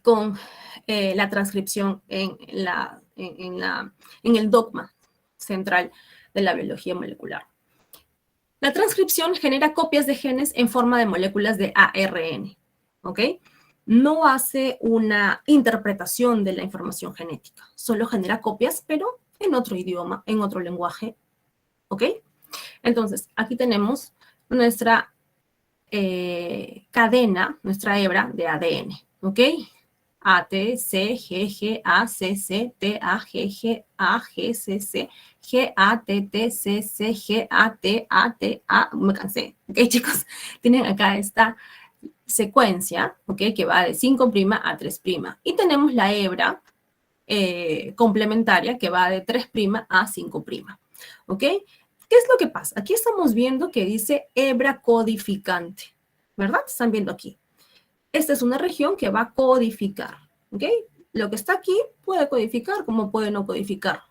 con la transcripción en el dogma central de la biología molecular. La transcripción genera copias de genes en forma de moléculas de ARN, ¿ok? No hace una interpretación de la información genética, solo genera copias, pero en otro idioma, en otro lenguaje, ¿ok? Entonces, aquí tenemos nuestra cadena, nuestra hebra de ADN, ¿ok? A, T, C, G, G, A, C, C, T, A, G, G, A, G, C, C, G, A, T, T, C, C, G, A, T, A, T, A, me cansé, ¿ok, chicos? Tienen acá esta secuencia, ¿ok? Que va de 5' a 3'. Y tenemos la hebra complementaria que va de 3' a 5', ¿ok? ¿Qué es lo que pasa? Aquí estamos viendo que dice hebra codificante, ¿verdad? Están viendo aquí. Esta es una región que va a codificar, ¿ok? Lo que está aquí puede codificar como puede no codificar.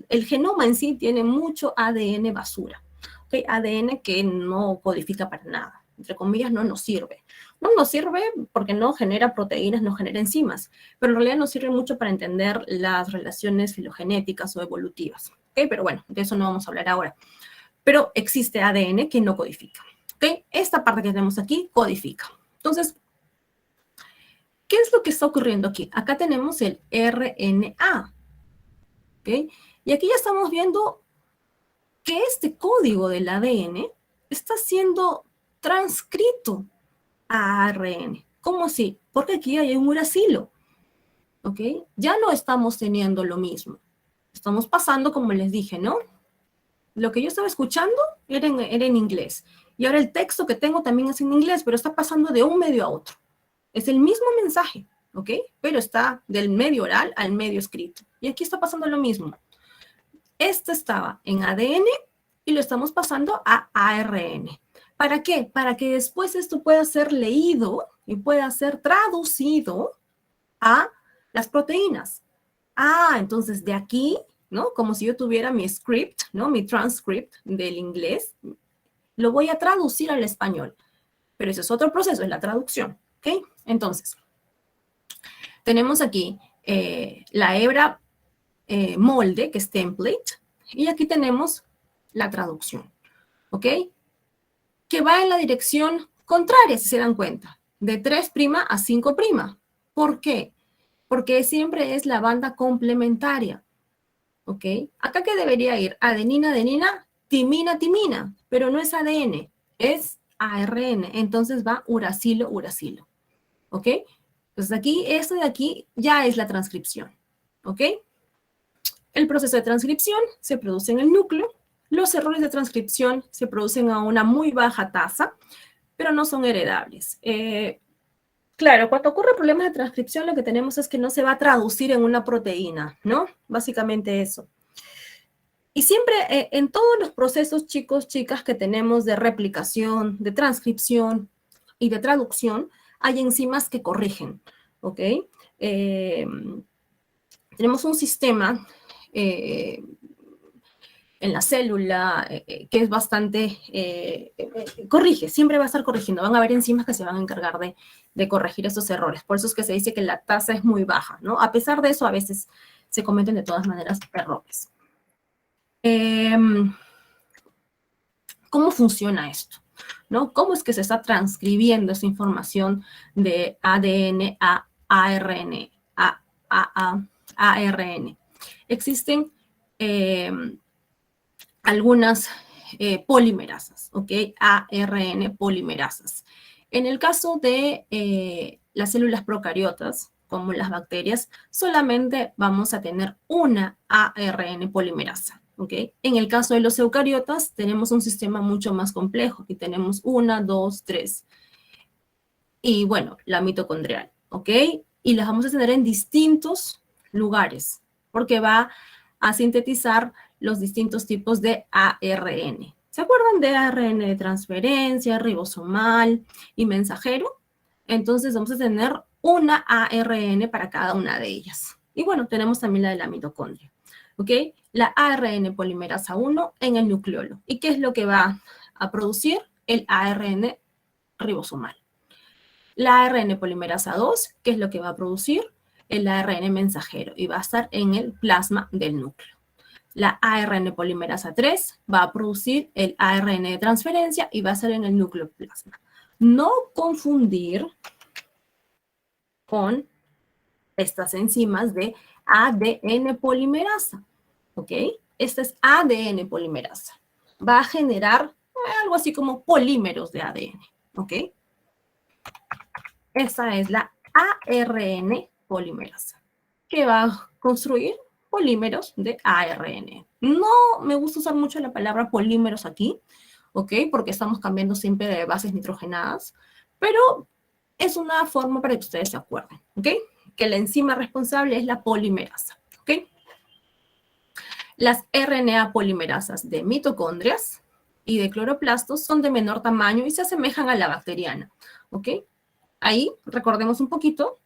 El genoma en sí tiene mucho ADN basura, ¿ok? ADN que no codifica para nada, entre comillas, no nos sirve. No nos sirve porque no genera proteínas, no genera enzimas, pero en realidad nos sirve mucho para entender las relaciones filogenéticas o evolutivas, ¿ok? Pero bueno, de eso no vamos a hablar ahora. Pero existe ADN que no codifica, ¿ok? Esta parte que tenemos aquí codifica. Entonces, ¿qué es lo que está ocurriendo aquí? Acá tenemos el RNA, ¿ok? Y aquí ya estamos viendo que este código del ADN está siendo transcrito a ARN. ¿Cómo así? Porque aquí hay un uracilo, ¿ok? Ya no estamos teniendo lo mismo. Estamos pasando, como les dije, ¿no? Lo que yo estaba escuchando era en inglés. Y ahora el texto que tengo también es en inglés, pero está pasando de un medio a otro. Es el mismo mensaje, ¿ok? Pero está del medio oral al medio escrito. Y aquí está pasando lo mismo. Esto estaba en ADN y lo estamos pasando a ARN. ¿Para qué? Para que después esto pueda ser leído y pueda ser traducido a las proteínas. Ah, entonces de aquí, ¿no? Como si yo tuviera mi script, ¿no? Mi transcript del inglés, lo voy a traducir al español. Pero ese es otro proceso, es la traducción, ¿ok? Entonces, tenemos aquí la hebra molde, que es template, y aquí tenemos la traducción, ¿ok? Que va en la dirección contraria, si se dan cuenta, de 3' a 5'. ¿Por qué? Porque siempre es la banda complementaria, ¿ok? Acá que debería ir adenina, adenina, timina, timina, pero no es ADN, es ARN, entonces va uracilo, uracilo, ¿ok? Entonces aquí, esto de aquí ya es la transcripción, ¿ok? El proceso de transcripción se produce en el núcleo. Los errores de transcripción se producen a una muy baja tasa, pero no son heredables. Claro, cuando ocurre problemas de transcripción, lo que tenemos es que no se va a traducir en una proteína, ¿no? Básicamente eso. Y siempre en todos los procesos, chicos, chicas, que tenemos de replicación, de transcripción y de traducción, hay enzimas que corrigen, ¿ok? Tenemos un sistema en la célula que es bastante, corrige, siempre va a estar corrigiendo. Van a haber enzimas que se van a encargar de corregir esos errores. Por eso es que se dice que la tasa es muy baja, ¿no? A pesar de eso, a veces se cometen de todas maneras errores. ¿Cómo funciona esto? ¿No? ¿Cómo es que se está transcribiendo esa información de ADN a ARN, a ARN? Existen algunas polimerasas, ¿ok? ARN polimerasas. En el caso de las células procariotas, como las bacterias, solamente vamos a tener una ARN polimerasa, ¿ok? En el caso de los eucariotas, tenemos un sistema mucho más complejo, que tenemos 1, 2, 3. Y bueno, la mitocondrial, ¿ok? Y las vamos a tener en distintos lugares, porque va a sintetizar los distintos tipos de ARN. ¿Se acuerdan de ARN de transferencia, ribosomal y mensajero? Entonces vamos a tener una ARN para cada una de ellas. Y bueno, tenemos también la de la mitocondria. ¿ok? La ARN polimerasa 1 en el nucleolo. ¿Y qué es lo que va a producir? El ARN ribosomal. La ARN polimerasa 2, ¿qué es lo que va a producir? El ARN mensajero y va a estar en el plasma del núcleo. La ARN polimerasa 3 va a producir el ARN de transferencia y va a estar en el núcleo plasma. No confundir con estas enzimas de ADN polimerasa, ¿ok? Esta es ADN polimerasa. Va a generar algo así como polímeros de ADN, ¿ok? Esa es la ARN polimerasa, que va a construir polímeros de ARN. No me gusta usar mucho la palabra polímeros aquí, ¿ok? Porque estamos cambiando siempre de bases nitrogenadas, pero es una forma para que ustedes se acuerden, ¿ok? Que la enzima responsable es la polimerasa, ¿ok? Las RNA polimerasas de mitocondrias y de cloroplastos son de menor tamaño y se asemejan a la bacteriana, ¿ok? Ahí recordemos un poquito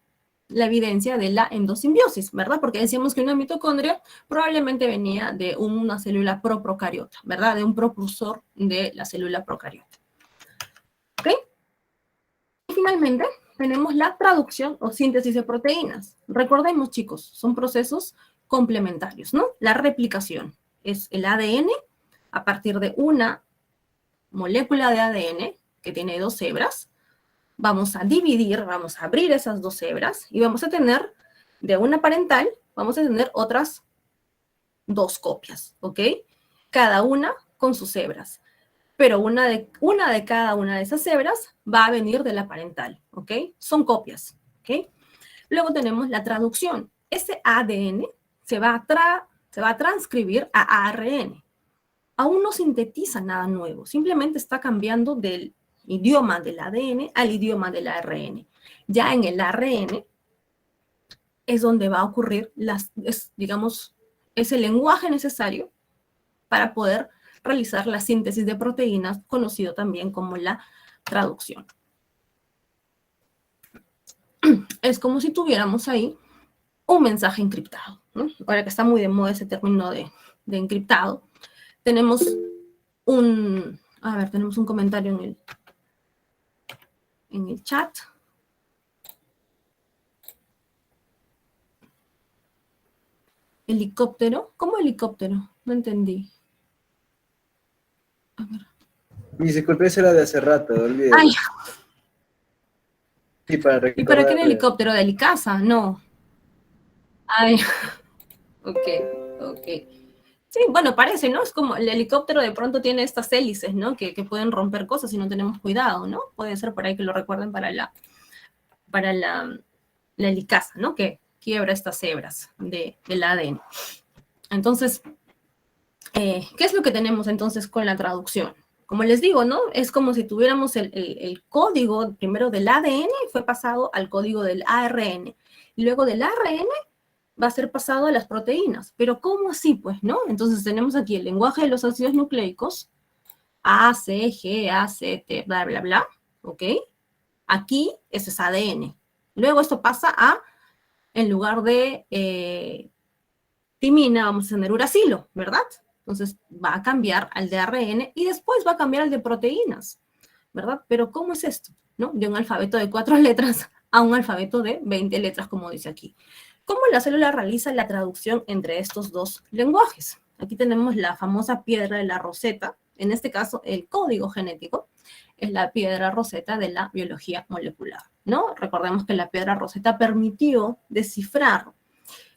la evidencia de la endosimbiosis, ¿verdad? Porque decíamos que una mitocondria probablemente venía de una célula proprocariota, ¿verdad? De un propulsor de la célula procariota. ¿Ok? Y finalmente tenemos la traducción o síntesis de proteínas. Recordemos, chicos, son procesos complementarios, ¿no? La replicación es el ADN a partir de una molécula de ADN que tiene 2 hebras. Vamos a dividir, vamos a abrir esas 2 hebras y vamos a tener de una parental, vamos a tener otras 2 copias, ¿ok? Cada una con sus hebras. Pero una de cada una de esas hebras va a venir de la parental, ¿ok? Son copias, ¿ok? Luego tenemos la traducción. Ese ADN se va a transcribir a ARN. Aún no sintetiza nada nuevo, simplemente está cambiando del idioma del ADN al idioma del ARN. Ya en el ARN es donde va a ocurrir, digamos, es el lenguaje necesario para poder realizar la síntesis de proteínas, conocido también como la traducción. Es como si tuviéramos ahí un mensaje encriptado, ¿no? Ahora que está muy de moda ese término de encriptado, tenemos tenemos un comentario en el chat. ¿Helicóptero? ¿Cómo helicóptero? No entendí. A ver. Mi disculpa, esa era de hace rato, olvidé. Ay. Sí, para ¿Y para qué el helicóptero? ¿De Helicasa? No. Ay. Ok. Sí, bueno, parece, ¿no? Es como el helicóptero de pronto tiene estas hélices, ¿no? Que pueden romper cosas si no tenemos cuidado, ¿no? Puede ser por ahí que lo recuerden para la helicasa, ¿no? Que quiebra estas hebras del ADN. Entonces, ¿qué es lo que tenemos entonces con la traducción? Como les digo, ¿no? Es como si tuviéramos el código primero del ADN y fue pasado al código del ARN. Y luego del ARN va a ser pasado a las proteínas. Pero ¿cómo así, pues, no? Entonces tenemos aquí el lenguaje de los ácidos nucleicos, A, C, G, A, C, T, bla, bla, bla, ¿ok? Aquí, ese es ADN. Luego esto pasa a, en lugar de timina, vamos a tener uracilo, ¿verdad? Entonces va a cambiar al de ARN y después va a cambiar al de proteínas, ¿verdad? Pero ¿cómo es esto? ¿No? De un alfabeto de 4 letras a un alfabeto de 20 letras, como dice aquí. ¿Cómo la célula realiza la traducción entre estos 2 lenguajes? Aquí tenemos la famosa piedra de la Rosetta. En este caso, el código genético es la piedra Rosetta de la biología molecular, ¿no? Recordemos que la piedra Rosetta permitió descifrar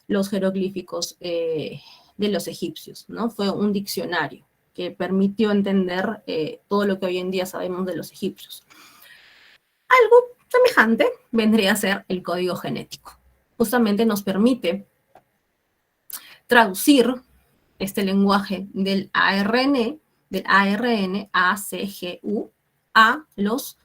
los jeroglíficos de los egipcios, ¿no? Fue un diccionario que permitió entender todo lo que hoy en día sabemos de los egipcios. Algo semejante vendría a ser el código genético. Justamente nos permite traducir este lenguaje del ARN, A, C, G, U, a los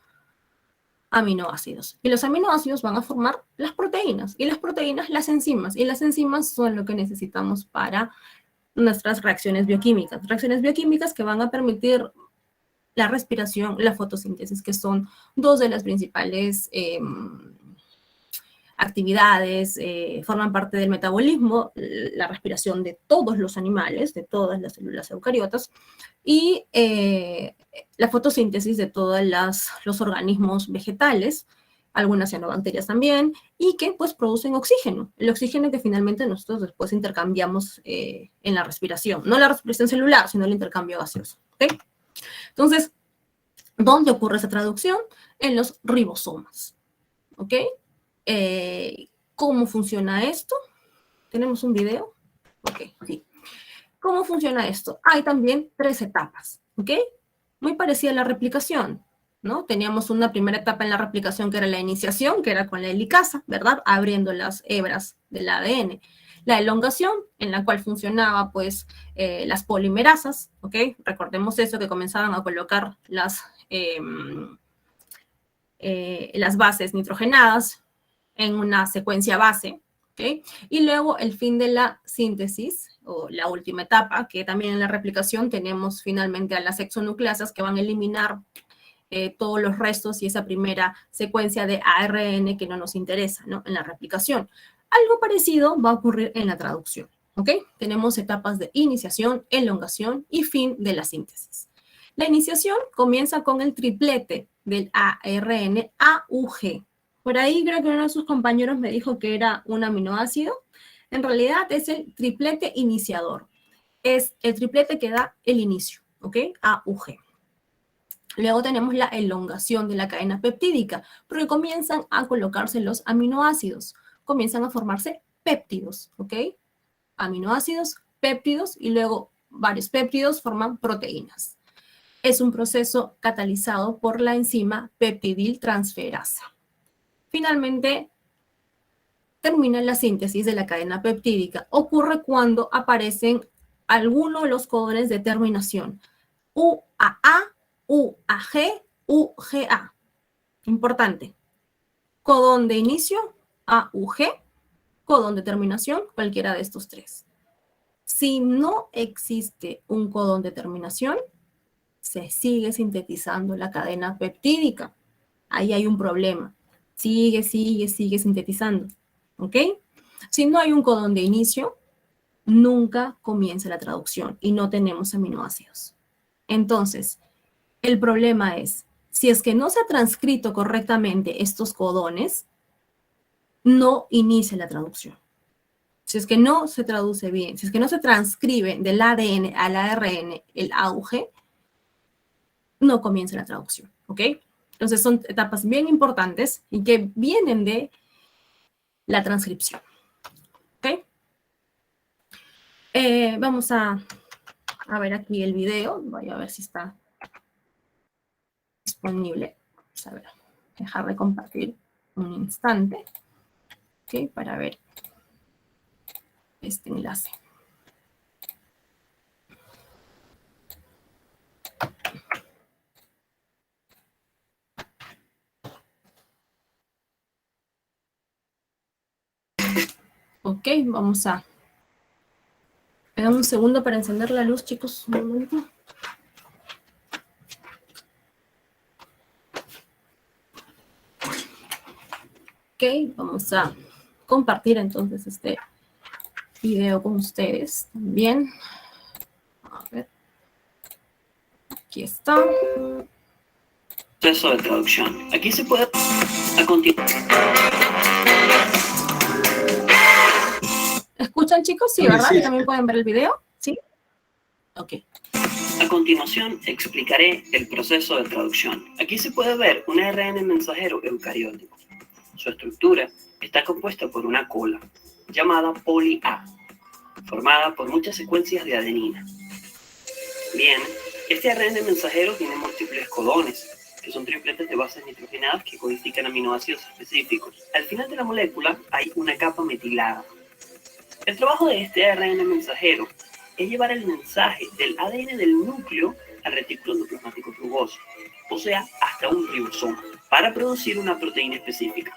aminoácidos. Y los aminoácidos van a formar las proteínas, y las proteínas las enzimas, y las enzimas son lo que necesitamos para nuestras reacciones bioquímicas que van a permitir la respiración, la fotosíntesis, que son 2 de las principales actividades, forman parte del metabolismo, la respiración de todos los animales, de todas las células eucariotas, y la fotosíntesis de todos los organismos vegetales, algunas cianobacterias también, y que pues producen oxígeno, el oxígeno que finalmente nosotros después intercambiamos en la respiración, no la respiración celular, sino el intercambio gaseoso, ¿ok? Entonces, ¿dónde ocurre esa traducción? En los ribosomas, ¿ok? ¿Cómo funciona esto? ¿Tenemos un video? Ok, sí. ¿Cómo funciona esto? Hay también 3 etapas, ¿ok? Muy parecida a la replicación, ¿no? Teníamos una primera etapa en la replicación que era la iniciación, que era con la helicasa, ¿verdad? Abriendo las hebras del ADN. La elongación, en la cual funcionaba, pues, las polimerasas, ¿ok? Recordemos eso, que comenzaban a colocar las bases nitrogenadas en una secuencia base, ¿ok? Y luego el fin de la síntesis, o la última etapa, que también en la replicación tenemos finalmente a las exonucleasas que van a eliminar todos los restos y esa primera secuencia de ARN que no nos interesa, ¿no? En la replicación. Algo parecido va a ocurrir en la traducción, ¿ok? Tenemos etapas de iniciación, elongación y fin de la síntesis. La iniciación comienza con el triplete del ARN AUG. Por ahí creo que uno de sus compañeros me dijo que era un aminoácido. En realidad es el triplete iniciador. Es el triplete que da el inicio, ¿ok? AUG. Luego tenemos la elongación de la cadena peptídica, porque comienzan a colocarse los aminoácidos, comienzan a formarse péptidos, ¿ok? Aminoácidos, péptidos, y luego varios péptidos forman proteínas. Es un proceso catalizado por la enzima peptidiltransferasa. Finalmente, termina la síntesis de la cadena peptídica. Ocurre cuando aparecen algunos de los codones de terminación. UAA, UAG, UGA. Importante. Codón de inicio, AUG. Codón de terminación, cualquiera de estos 3. Si no existe un codón de terminación, se sigue sintetizando la cadena peptídica. Ahí hay un problema. Sigue sintetizando. ¿Ok? Si no hay un codón de inicio, nunca comienza la traducción y no tenemos aminoácidos. Entonces, el problema es, si es que no se ha transcrito correctamente estos codones, no inicia la traducción. Si es que no se traduce bien, si es que no se transcribe del ADN al ARN el AUG, no comienza la traducción, ¿ok? Entonces son etapas bien importantes y que vienen de la transcripción, ¿ok? Vamos a ver aquí el video. Voy a ver si está disponible. Vamos a ver, dejar de compartir un instante, ¿ok? Para ver este enlace. Ok, vamos a... Me dan un segundo para encender la luz, chicos. Un momento. Ok, vamos a compartir entonces este video con ustedes también. A ver. Aquí está. Proceso de traducción. Aquí se puede... A continuación... ¿Escuchan, chicos? Sí, ¿verdad? ¿Y también pueden ver el video? ¿Sí? Ok. A continuación, explicaré el proceso de traducción. Aquí se puede ver un ARN mensajero eucariótico. Su estructura está compuesta por una cola, llamada poli-A, formada por muchas secuencias de adenina. Bien, este ARN mensajero tiene múltiples codones, que son tripletes de bases nitrogenadas que codifican aminoácidos específicos. Al final de la molécula hay una capa metilada. El trabajo de este ARN mensajero es llevar el mensaje del ADN del núcleo al retículo endoplasmático rugoso, o sea, hasta un ribosoma, para producir una proteína específica.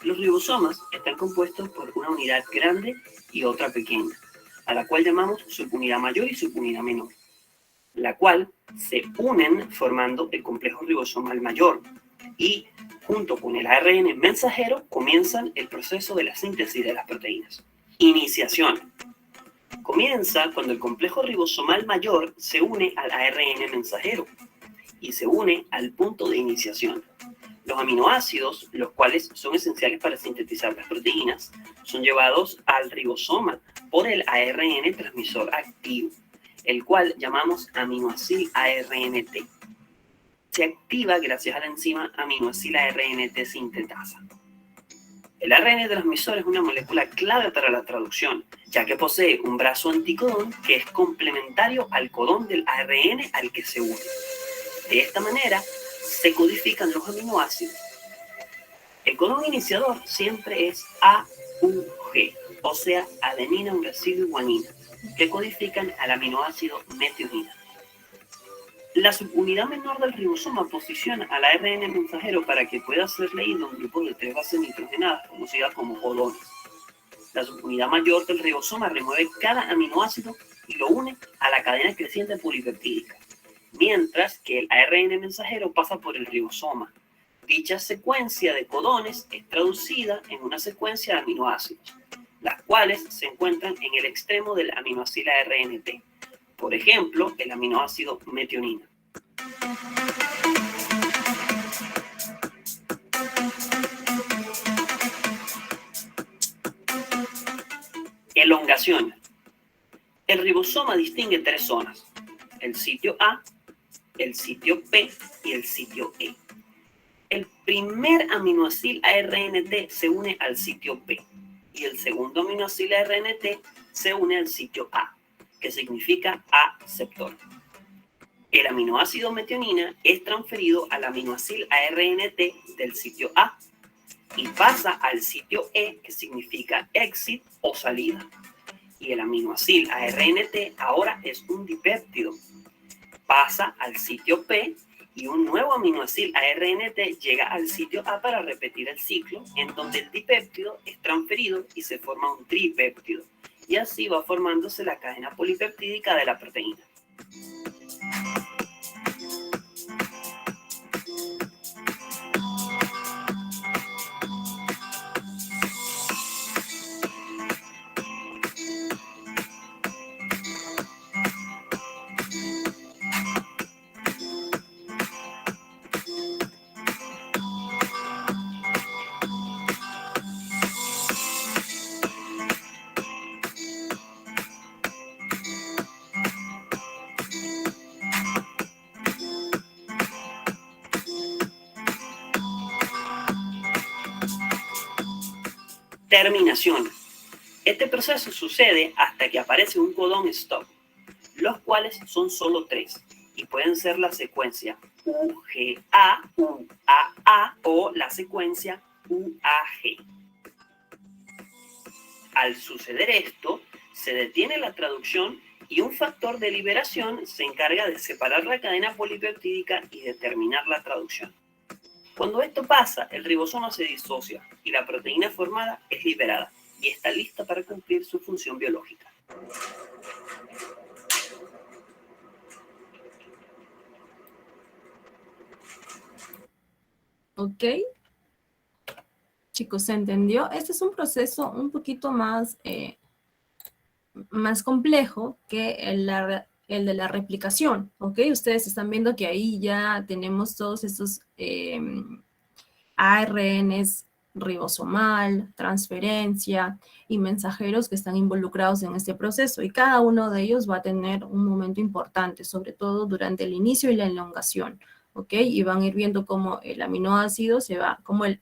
Los ribosomas están compuestos por una unidad grande y otra pequeña, a la cual llamamos subunidad mayor y subunidad menor, la cual se unen formando el complejo ribosomal mayor y junto con el ARN mensajero, comienzan el proceso de la síntesis de las proteínas. Iniciación. Comienza cuando el complejo ribosomal mayor se une al ARN mensajero y se une al punto de iniciación. Los aminoácidos, los cuales son esenciales para sintetizar las proteínas, son llevados al ribosoma por el ARN transmisor activo, el cual llamamos aminoácido ARNT. Se activa gracias a la enzima aminoácido ARNT sintetasa. El ARN transmisor es una molécula clave para la traducción, ya que posee un brazo anticodón que es complementario al codón del ARN al que se une. De esta manera, se codifican los aminoácidos. El codón iniciador siempre es AUG, o sea, adenina, uracilo y guanina, que codifican al aminoácido metionina. La subunidad menor del ribosoma posiciona al ARN mensajero para que pueda ser leído un grupo de 3 bases nitrogenadas, conocidas como codones. La subunidad mayor del ribosoma remueve cada aminoácido y lo une a la cadena creciente polipeptídica, mientras que el ARN mensajero pasa por el ribosoma. Dicha secuencia de codones es traducida en una secuencia de aminoácidos, las cuales se encuentran en el extremo del aminoácido ARNT. Por ejemplo, el aminoácido metionina. Elongación. El ribosoma distingue 3 zonas: el sitio A, el sitio P y el sitio E. El primer aminoácido ARNT se une al sitio P y el segundo aminoácido ARNT se une al sitio A, que significa aceptor. El aminoácido metionina es transferido al aminoácido ARNT del sitio A y pasa al sitio E, que significa exit o salida. Y el aminoácido ARNT ahora es un dipéptido. Pasa al sitio P y un nuevo aminoácido ARNT llega al sitio A para repetir el ciclo, en donde el dipéptido es transferido y se forma un tripéptido. Y así va formándose la cadena polipeptídica de la proteína. Terminación. Este proceso sucede hasta que aparece un codón stop, los cuales son solo 3 y pueden ser la secuencia UGA, UAA o la secuencia UAG. Al suceder esto, se detiene la traducción y un factor de liberación se encarga de separar la cadena polipeptídica y determinar la traducción. Cuando esto pasa, el ribosoma se disocia y la proteína formada es liberada y está lista para cumplir su función biológica. ¿Ok? Chicos, ¿se entendió? Este es un proceso un poquito más, más complejo que el de la replicación, ¿ok? Ustedes están viendo que ahí ya tenemos todos estos ARNs ribosomal, transferencia y mensajeros que están involucrados en este proceso, y cada uno de ellos va a tener un momento importante, sobre todo durante el inicio y la elongación, ¿ok? Y van a ir viendo cómo el aminoácido se va, cómo el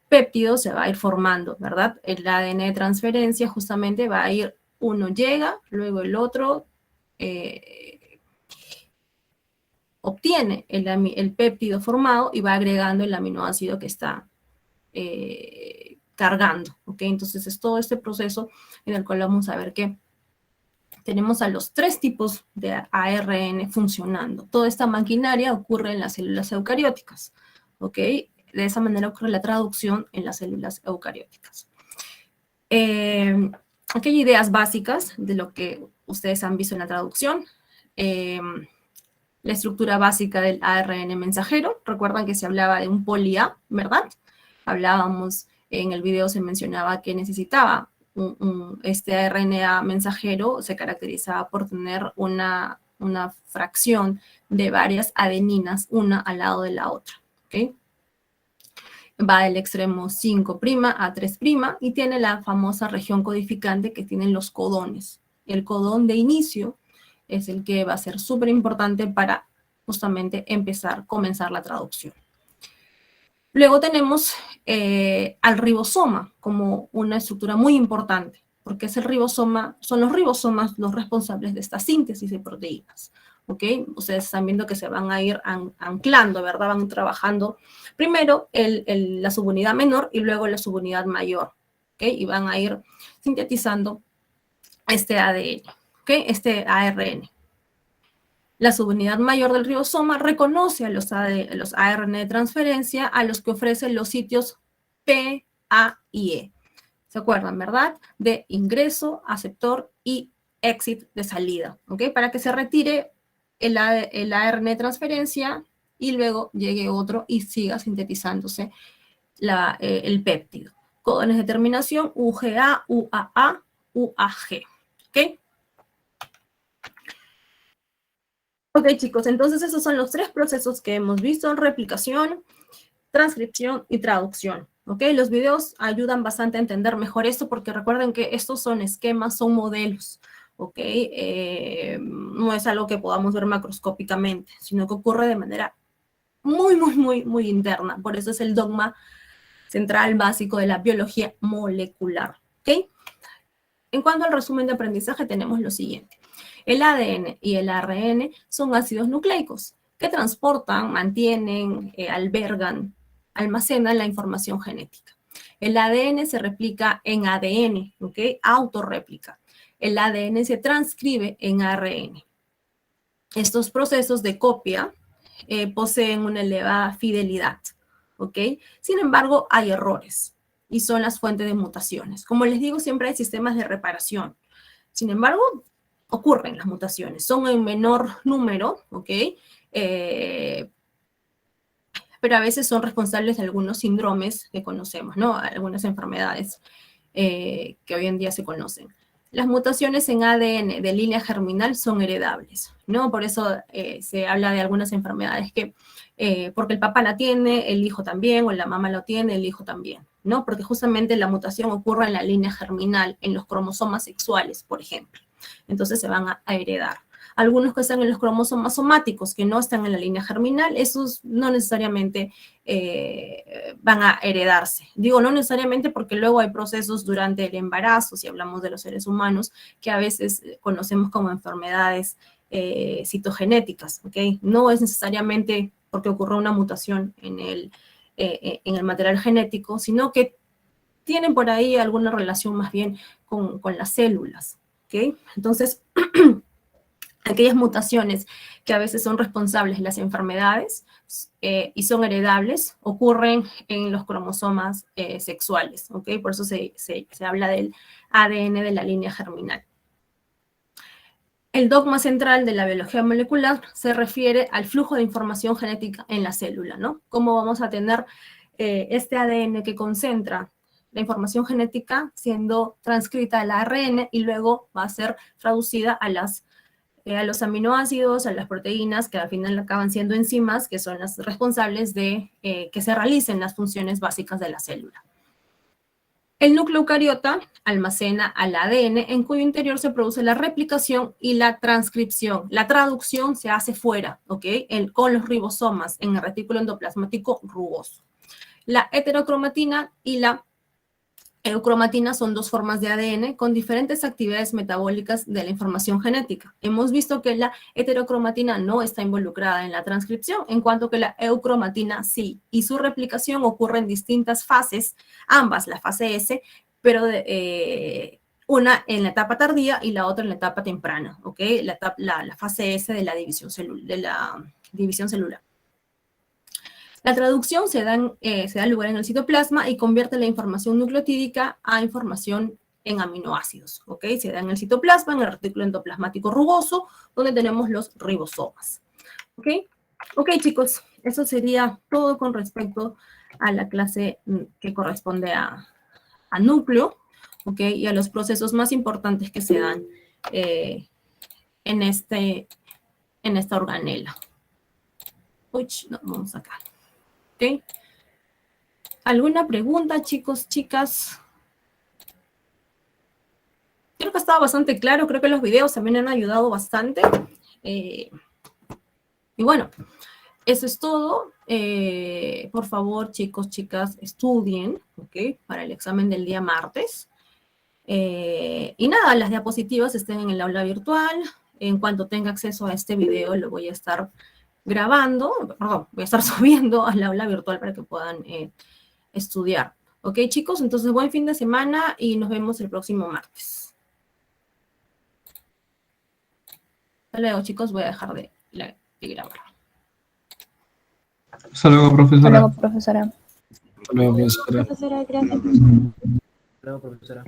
péptido se va a ir formando, ¿verdad? El ADN de transferencia justamente va a ir, uno llega, luego el otro obtiene el péptido formado y va agregando el aminoácido que está cargando, ¿ok? Entonces es todo este proceso en el cual vamos a ver que tenemos a los 3 tipos de ARN funcionando. Toda esta maquinaria ocurre en las células eucarióticas, ¿ok? De esa manera ocurre la traducción en las células eucarióticas. Aquí hay ideas básicas de lo que ustedes han visto en la traducción. la estructura básica del ARN mensajero. Recuerdan que se hablaba de un poli-A, ¿verdad? Hablábamos, en el video se mencionaba que necesitaba este RNA mensajero, se caracterizaba por tener una fracción de varias adeninas, una al lado de la otra, ¿ok? Va del extremo 5' a 3' y tiene la famosa región codificante que tienen los codones. El codón de inicio es el que va a ser súper importante para justamente comenzar la traducción. Luego tenemos al ribosoma como una estructura muy importante, porque es el ribosoma, son los ribosomas los responsables de esta síntesis de proteínas. ¿Ok? Ustedes están viendo que se van a ir anclando, ¿verdad? Van trabajando primero la subunidad menor y luego la subunidad mayor, ¿ok? Y van a ir sintetizando este ADN, ¿ok? Este ARN. La subunidad mayor del ribosoma reconoce a los ARN de transferencia a los que ofrecen los sitios P, A y E. ¿Se acuerdan, verdad? De ingreso, aceptor y exit de salida, ¿ok? Para que se retire el ARN de transferencia y luego llegue otro y siga sintetizándose el péptido. Codones de terminación UGA, UAA, UAG. ¿Ok? Ok, chicos, entonces esos son los 3 procesos que hemos visto: replicación, transcripción y traducción. ¿Ok? Los videos ayudan bastante a entender mejor esto, porque recuerden que estos son esquemas, son modelos. ¿Ok? No es algo que podamos ver macroscópicamente, sino que ocurre de manera muy interna. Por eso es el dogma central básico de la biología molecular. ¿Ok? En cuanto al resumen de aprendizaje, tenemos lo siguiente. El ADN y el ARN son ácidos nucleicos que transportan, mantienen, almacenan la información genética. El ADN se replica en ADN, ¿ok? Autorréplica. El ADN se transcribe en ARN. Estos procesos de copia poseen una elevada fidelidad, ¿ok? Sin embargo, hay errores y son las fuentes de mutaciones. Como les digo, siempre hay sistemas de reparación. Sin embargo, ocurren las mutaciones. Son en menor número, ¿ok? Pero a veces son responsables de algunos síndromes que conocemos, ¿no? Algunas enfermedades que hoy en día se conocen. Las mutaciones en ADN de línea germinal son heredables, ¿no? Por eso se habla de algunas enfermedades que, porque el papá la tiene, el hijo también, o la mamá lo tiene, el hijo también, ¿no? Porque justamente la mutación ocurre en la línea germinal, en los cromosomas sexuales, por ejemplo. Entonces se van a heredar. Algunos que están en los cromosomas somáticos, que no están en la línea germinal, esos no necesariamente van a heredarse. Digo no necesariamente porque luego hay procesos durante el embarazo, si hablamos de los seres humanos, que a veces conocemos como enfermedades citogenéticas, ¿ok? No es necesariamente porque ocurrió una mutación en el material genético, sino que tienen por ahí alguna relación más bien con las células, ¿ok? Entonces, aquellas mutaciones que a veces son responsables de las enfermedades y son heredables, ocurren en los cromosomas sexuales, ¿ok? Por eso se habla del ADN de la línea germinal. El dogma central de la biología molecular se refiere al flujo de información genética en la célula, ¿no? Cómo vamos a tener este ADN que concentra la información genética siendo transcrita al ARN y luego va a ser traducida a los aminoácidos, a las proteínas, que al final acaban siendo enzimas, que son las responsables de que se realicen las funciones básicas de la célula. El núcleo eucariota almacena al ADN, en cuyo interior se produce la replicación y la transcripción. La traducción se hace fuera, ¿ok? Con los ribosomas en el retículo endoplasmático rugoso. La heterocromatina y la eucromatina son 2 formas de ADN con diferentes actividades metabólicas de la información genética. Hemos visto que la heterocromatina no está involucrada en la transcripción, en cuanto que la eucromatina sí, y su replicación ocurre en distintas fases, ambas, la fase S, pero una en la etapa tardía y la otra en la etapa temprana, ¿ok? La fase S de la división celular. La traducción se da lugar en el citoplasma y convierte la información nucleotídica a información en aminoácidos, ¿ok? Se da en el citoplasma, en el retículo endoplasmático rugoso, donde tenemos los ribosomas. ¿Ok? Ok, chicos, eso sería todo con respecto a la clase que corresponde a núcleo, ¿ok? Y a los procesos más importantes que se dan en esta organela. Uy, no, vamos acá. ¿Ok? ¿Alguna pregunta, chicos, chicas? Creo que estaba bastante claro, creo que los videos también han ayudado bastante. Y bueno, eso es todo. Por favor, chicos, chicas, estudien, ¿ok? Para el examen del día martes. Y nada, las diapositivas estén en el aula virtual. En cuanto tenga acceso a este video, lo voy a estar grabando, perdón, voy a estar subiendo al aula virtual para que puedan estudiar. ¿Ok, chicos? Entonces, buen fin de semana y nos vemos el próximo martes. Hasta luego, chicos. Voy a dejar de grabar. Hasta luego, profesora. Hasta luego, profesora. Hasta luego, profesora. Profesora, gracias. Luego, profesora.